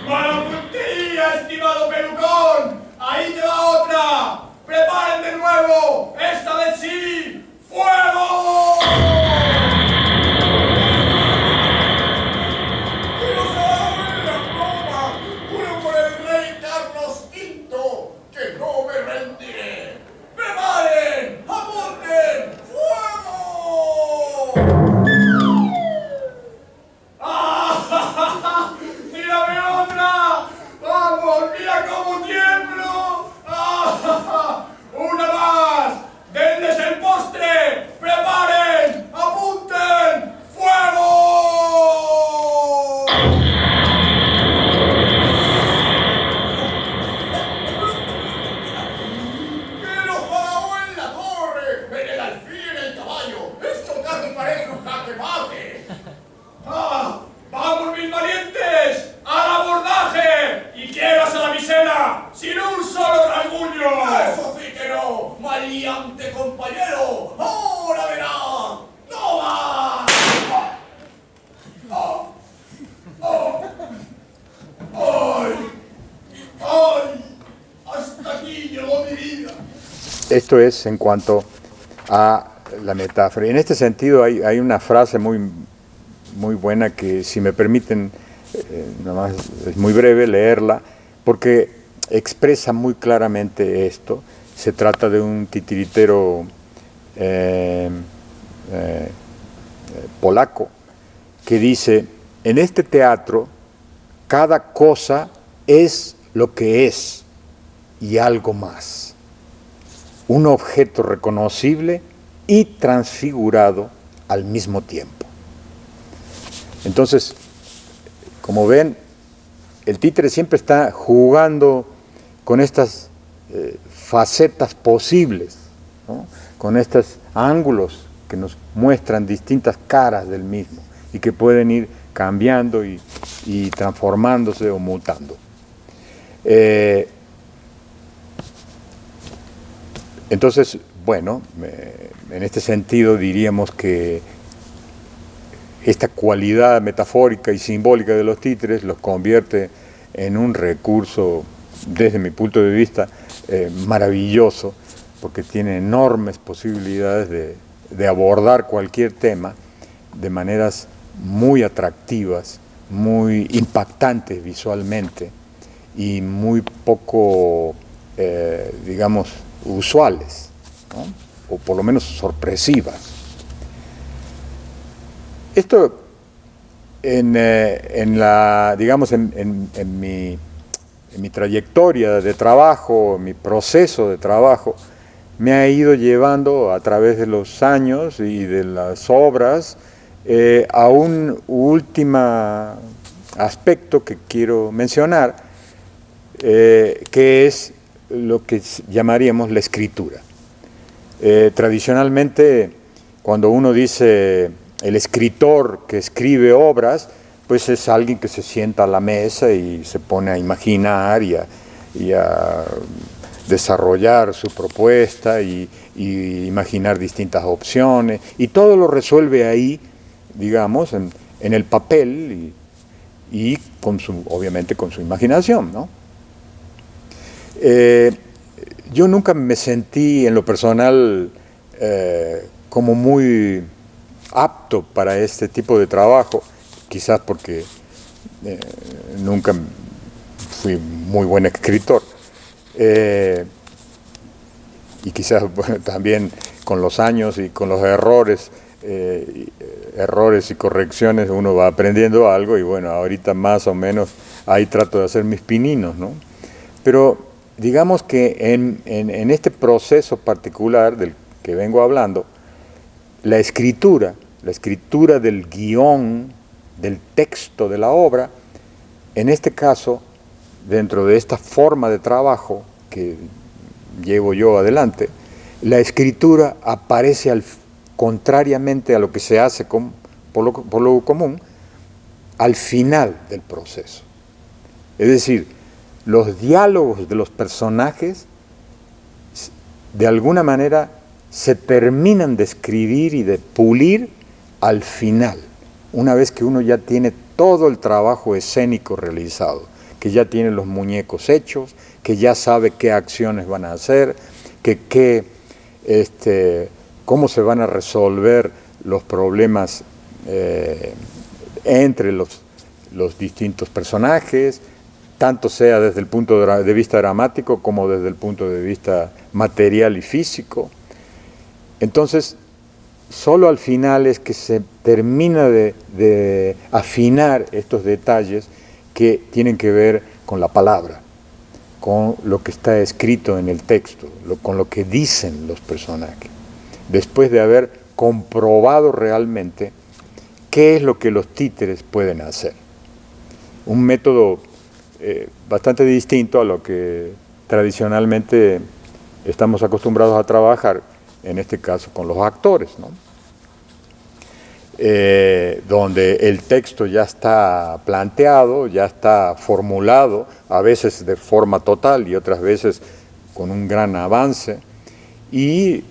¡Mala puntería, estimado pelucón! ¡Ahí te va otra! ¡Preparen de nuevo! ¡Esta vez sí! ¡Fuego! ¡Pero os ha dado en la copa! ¡Juro por el rey Carlos V que no me rendiré! ¡Preparen! ¡Apunten! ¡Fuego! ¡Ah! ¡Tírame otra! ¡Vamos! ¡Mira cómo tiemblo! ¡Ah! ¡Una más! ¡Denles el postre! ¡Preparen! ¡Apunten! ¡Fuego! ¡Pero Faraón en la torre! ¡En el alfil, en el caballo! ¡Esto casi parece un jaque mate! ¡Ah! ¡Vamos, mis valientes! ¡Al abordaje! ¡Y quieras a la misela! ¡Sin un solo rasguño! ¡Eso sí que no! ¡Maleante compañero! ¡Ahora verás! ¡Toma! ¡Ay! ¡Ay! ¡Hasta aquí llegó mi vida! Esto es en cuanto a la metáfora. Y en este sentido hay una frase muy buena que, si me permiten, nada más es muy breve leerla, porque expresa muy claramente esto. Se trata de un titiritero polaco que dice: en este teatro cada cosa es lo que es y algo más. Un objeto reconocible y transfigurado al mismo tiempo. Entonces, como ven, el títere siempre está jugando con estas facetas posibles, ¿no? Con estos ángulos que nos muestran distintas caras del mismo y que pueden ir cambiando y transformándose o mutando. Entonces, bueno, en este sentido diríamos que esta cualidad metafórica y simbólica de los títeres los convierte en un recurso, desde mi punto de vista, maravilloso, porque tiene enormes posibilidades de abordar cualquier tema de maneras muy atractivas, muy impactantes visualmente y muy poco, digamos, usuales, ¿no? O por lo menos sorpresivas. Esto en mi trayectoria de trabajo, en mi proceso de trabajo, me ha ido llevando a través de los años y de las obras a un último aspecto que quiero mencionar, que es lo que llamaríamos la escritura. Tradicionalmente, cuando uno dice el escritor que escribe obras, pues es alguien que se sienta a la mesa y se pone a imaginar y a desarrollar su propuesta y imaginar distintas opciones, y todo lo resuelve ahí, digamos, en el papel y obviamente con su imaginación, ¿no? Yo nunca me sentí en lo personal como muy apto para este tipo de trabajo, quizás porque nunca fui muy buen escritor. Y quizás bueno, también con los años y con los errores y correcciones uno va aprendiendo algo, y bueno, ahorita más o menos ahí trato de hacer mis pininos, ¿no? Pero digamos que en este proceso particular del que vengo hablando, la escritura del guión, del texto de la obra, en este caso, dentro de esta forma de trabajo que llevo yo adelante, la escritura aparece contrariamente a lo que se hace por lo común, al final del proceso. Es decir, los diálogos de los personajes de alguna manera se terminan de escribir y de pulir al final, una vez que uno ya tiene todo el trabajo escénico realizado, que ya tiene los muñecos hechos, que ya sabe qué acciones van a hacer, cómo se van a resolver los problemas entre los distintos personajes, tanto sea desde el punto de vista dramático como desde el punto de vista material y físico. Entonces, solo al final es que se termina de afinar estos detalles que tienen que ver con la palabra, con lo que está escrito en el texto, con lo que dicen los personajes, después de haber comprobado realmente qué es lo que los títeres pueden hacer. Un método bastante distinto a lo que tradicionalmente estamos acostumbrados a trabajar, en este caso con los actores, ¿no? Donde el texto ya está planteado, ya está formulado, a veces de forma total y otras veces con un gran avance, y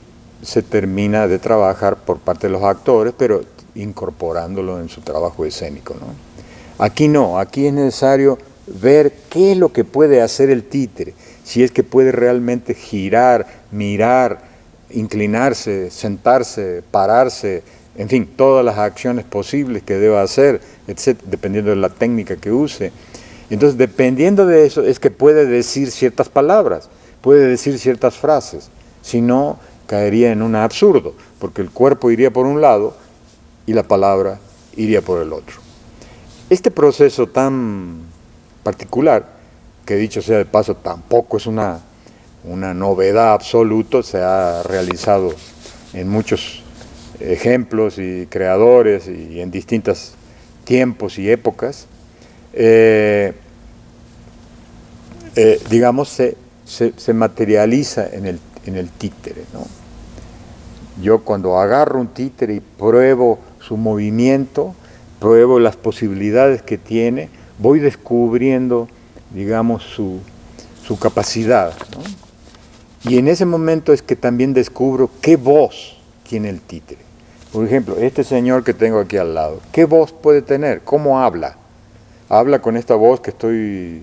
se termina de trabajar por parte de los actores, pero incorporándolo en su trabajo escénico, ¿no? Aquí no, aquí es necesario ver qué es lo que puede hacer el títere, si es que puede realmente girar, mirar, inclinarse, sentarse, pararse, en fin, todas las acciones posibles que deba hacer, etc., dependiendo de la técnica que use. Entonces, dependiendo de eso, es que puede decir ciertas palabras, puede decir ciertas frases, si no, caería en un absurdo, porque el cuerpo iría por un lado y la palabra iría por el otro. Este proceso tan particular, que dicho sea de paso, tampoco es una novedad absoluta, se ha realizado en muchos ejemplos y creadores y en distintos tiempos y épocas, digamos, se materializa en el títere, ¿no? Yo cuando agarro un títere y pruebo su movimiento, pruebo las posibilidades que tiene, voy descubriendo, digamos, su capacidad, ¿no? Y en ese momento es que también descubro qué voz tiene el títere. Por ejemplo, este señor que tengo aquí al lado, ¿qué voz puede tener? ¿Cómo habla? ¿Habla con esta voz que estoy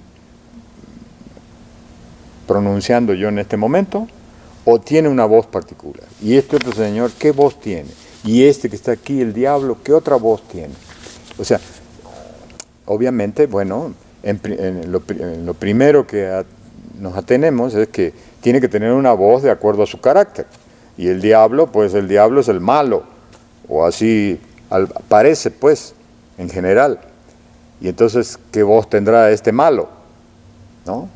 pronunciando yo en este momento? ¿O tiene una voz particular? Y este otro señor, ¿qué voz tiene? Y este que está aquí, el diablo, ¿qué otra voz tiene? O sea, obviamente, bueno, en lo primero que nos atenemos es que tiene que tener una voz de acuerdo a su carácter. Y el diablo, pues el diablo es el malo, o así parece, pues, en general. Y entonces, ¿qué voz tendrá este malo? ¿No?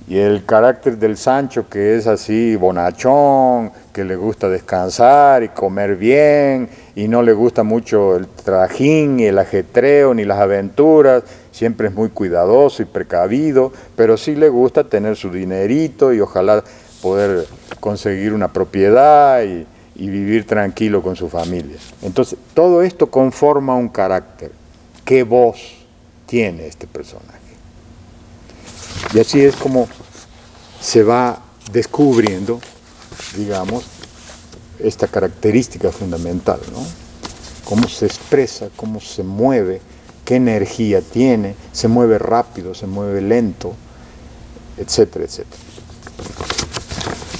Y el carácter del Sancho, que es así bonachón, que le gusta descansar y comer bien, y no le gusta mucho el trajín, ni el ajetreo, ni las aventuras, siempre es muy cuidadoso y precavido, pero sí le gusta tener su dinerito y ojalá poder conseguir una propiedad y vivir tranquilo con su familia. Entonces, todo esto conforma un carácter. ¿Qué voz tiene este personaje? Y así es como se va descubriendo, digamos, esta característica fundamental, ¿no? Cómo se expresa, cómo se mueve, qué energía tiene, se mueve rápido, se mueve lento, etcétera, etcétera.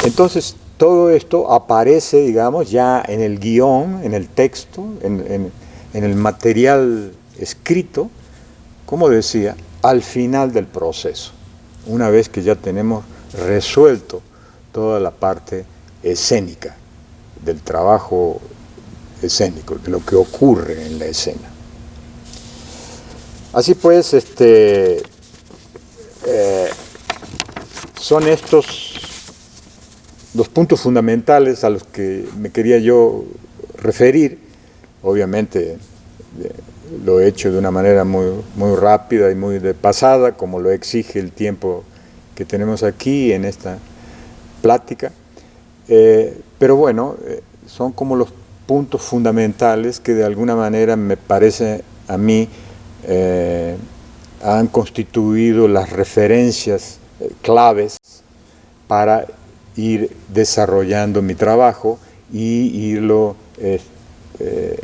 Entonces, todo esto aparece, digamos, ya en el guión, en el texto, en el material escrito, como decía, al final del proceso, una vez que ya tenemos resuelto toda la parte escénica, del trabajo escénico, de lo que ocurre en la escena. Así pues, son estos los puntos fundamentales a los que me quería yo referir. Obviamente lo he hecho de una manera muy rápida y muy de pasada, como lo exige el tiempo que tenemos aquí en esta plática. Pero bueno, son como los puntos fundamentales que de alguna manera me parece a mí han constituido las referencias claves para ir desarrollando mi trabajo y irlo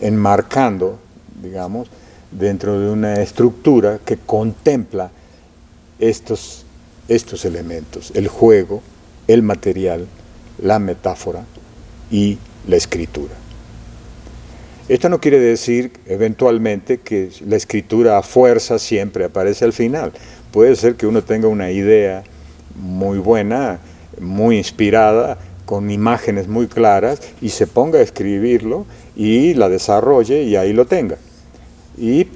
enmarcando, digamos, dentro de una estructura que contempla estos elementos: el juego, el material, la metáfora y la escritura. Esto no quiere decir eventualmente que la escritura a fuerza siempre aparece al final. Puede ser que uno tenga una idea muy buena, muy inspirada, con imágenes muy claras, y se ponga a escribirlo y la desarrolle y ahí lo tenga. Y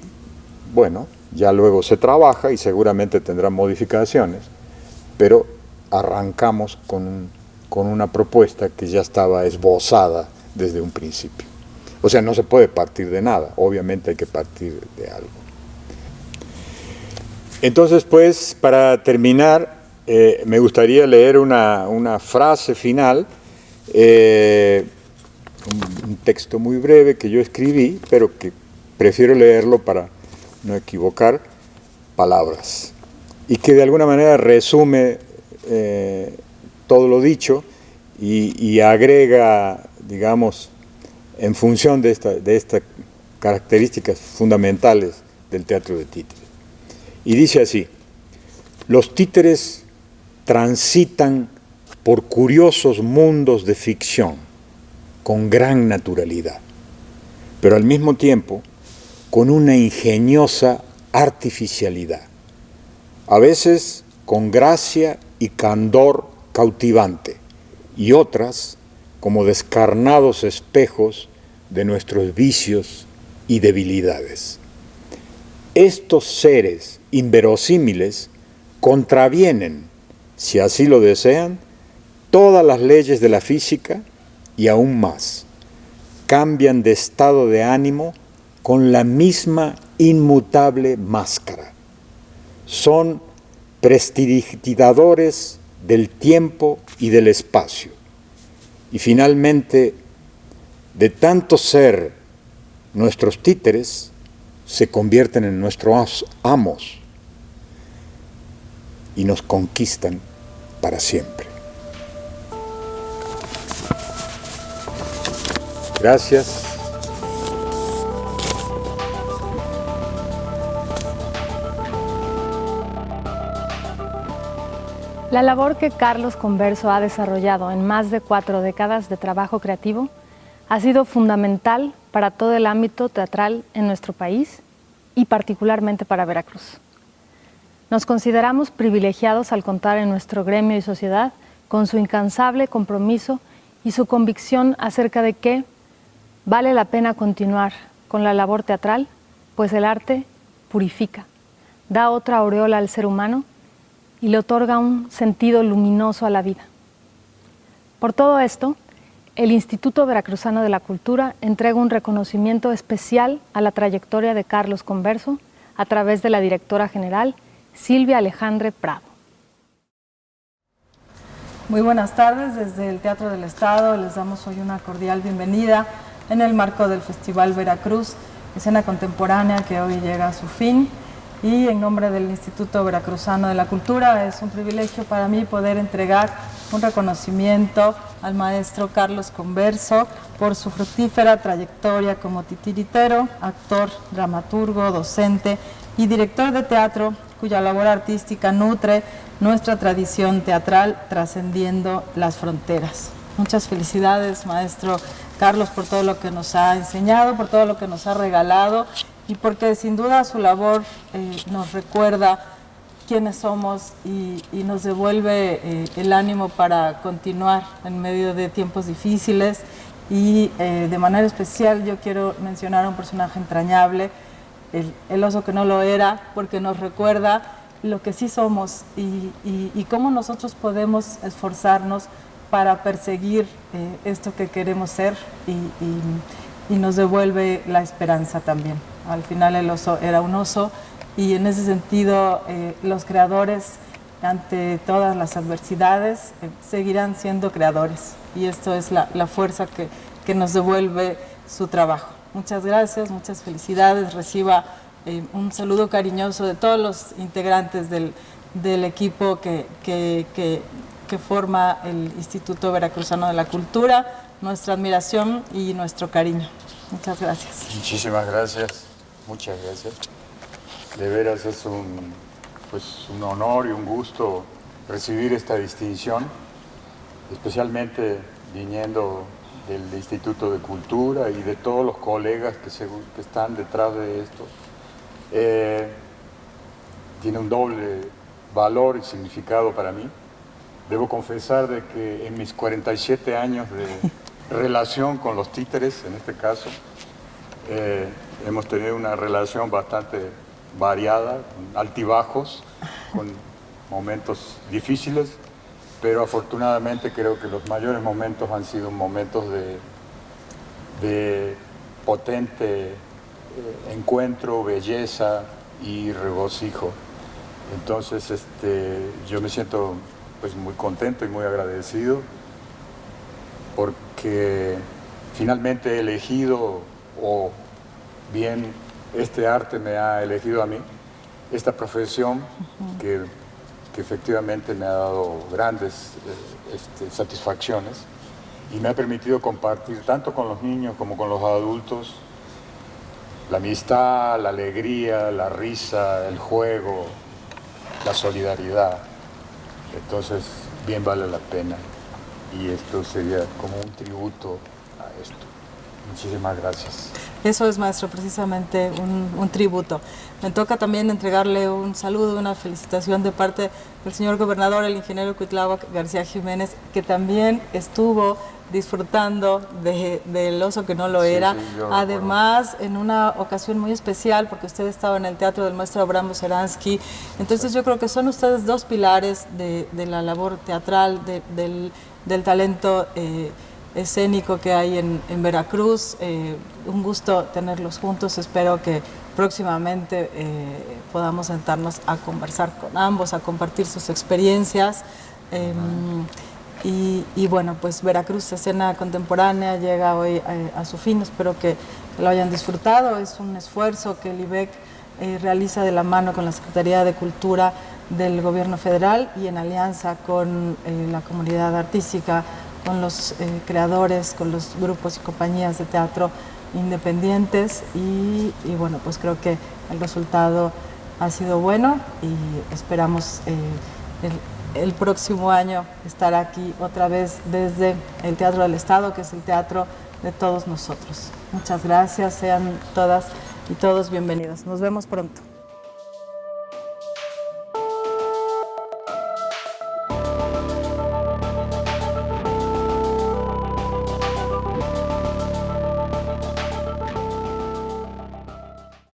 bueno, ya luego se trabaja y seguramente tendrá modificaciones, pero arrancamos con una propuesta que ya estaba esbozada desde un principio. O sea, no se puede partir de nada, obviamente hay que partir de algo. Entonces, pues, para terminar, me gustaría leer una frase final, un texto muy breve que yo escribí, pero que prefiero leerlo para no equivocar palabras, y que de alguna manera resume todo lo dicho y agrega, digamos, en función de estas características fundamentales del teatro de títeres. Y dice así: los títeres transitan por curiosos mundos de ficción con gran naturalidad, pero al mismo tiempo con una ingeniosa artificialidad, a veces con gracia y candor cautivante, y otras como descarnados espejos de nuestros vicios y debilidades. Estos seres inverosímiles contravienen, si así lo desean, todas las leyes de la física y aún más. Cambian de estado de ánimo con la misma inmutable máscara. Son prestidigitadores del tiempo y del espacio. Y finalmente, de tanto ser nuestros títeres, se convierten en nuestros amos y nos conquistan para siempre. Gracias. La labor que Carlos Converso ha desarrollado en más de 4 décadas de trabajo creativo ha sido fundamental para todo el ámbito teatral en nuestro país y particularmente para Veracruz. Nos consideramos privilegiados al contar en nuestro gremio y sociedad con su incansable compromiso y su convicción acerca de que vale la pena continuar con la labor teatral, pues el arte purifica, da otra aureola al ser humano y le otorga un sentido luminoso a la vida. Por todo esto, el Instituto Veracruzano de la Cultura entrega un reconocimiento especial a la trayectoria de Carlos Converso a través de la directora general Silvia Alejandre Prado. Muy buenas tardes, desde el Teatro del Estado les damos hoy una cordial bienvenida en el marco del Festival Veracruz, escena contemporánea que hoy llega a su fin. Y en nombre del Instituto Veracruzano de la Cultura es un privilegio para mí poder entregar un reconocimiento al maestro Carlos Converso por su fructífera trayectoria como titiritero, actor, dramaturgo, docente y director de teatro, cuya labor artística nutre nuestra tradición teatral trascendiendo las fronteras. Muchas felicidades, maestro Carlos, por todo lo que nos ha enseñado, por todo lo que nos ha regalado y porque sin duda su labor nos recuerda quiénes somos y nos devuelve el ánimo para continuar en medio de tiempos difíciles. Y de manera especial yo quiero mencionar a un personaje entrañable, el oso que no lo era, porque nos recuerda lo que sí somos y cómo nosotros podemos esforzarnos para perseguir esto que queremos ser y nos devuelve la esperanza también. Al final el oso era un oso y en ese sentido los creadores ante todas las adversidades seguirán siendo creadores y esto es la fuerza que nos devuelve su trabajo. Muchas gracias, muchas felicidades, reciba un saludo cariñoso de todos los integrantes del equipo que forma el Instituto Veracruzano de la Cultura, nuestra admiración y nuestro cariño. Muchas gracias. Muchísimas gracias, muchas gracias. De veras es un honor y un gusto recibir esta distinción, especialmente viniendo del Instituto de Cultura y de todos los colegas que están detrás de esto. Tiene un doble valor y significado para mí. Debo confesar de que en mis 47 años de relación con los títeres, en este caso, hemos tenido una relación bastante variada, con altibajos, con momentos difíciles, pero afortunadamente creo que los mayores momentos han sido momentos de potente encuentro, belleza y regocijo. Entonces yo me siento pues muy contento y muy agradecido porque finalmente he elegido, o bien este arte me ha elegido a mí, esta profesión que efectivamente me ha dado grandes satisfacciones y me ha permitido compartir tanto con los niños como con los adultos la amistad, la alegría, la risa, el juego, la solidaridad. Entonces, bien vale la pena. Y esto sería como un tributo a esto. Muchísimas gracias. Eso es, maestro, precisamente un tributo. Me toca también entregarle un saludo, una felicitación de parte del señor gobernador, el ingeniero Cuitláhuac García Jiménez, que también estuvo disfrutando del oso que no lo era. Sí, además, en una ocasión muy especial, porque usted estaba en el teatro del maestro Abraham Seransky. Entonces yo creo que son ustedes dos pilares de la labor teatral, del talento escénico que hay en Veracruz. Un gusto tenerlos juntos. Espero que próximamente podamos sentarnos a conversar con ambos, a compartir sus experiencias. Y bueno, pues Veracruz, escena contemporánea, llega hoy a su fin. Espero que lo hayan disfrutado. Es un esfuerzo que el IBEC realiza de la mano con la Secretaría de Cultura del Gobierno Federal y en alianza con la comunidad artística, con los creadores, con los grupos y compañías de teatro independientes y bueno, pues creo que el resultado ha sido bueno y esperamos el próximo año estar aquí otra vez desde el Teatro del Estado, que es el teatro de todos nosotros. Muchas gracias, sean todas y todos bienvenidos. Nos vemos pronto.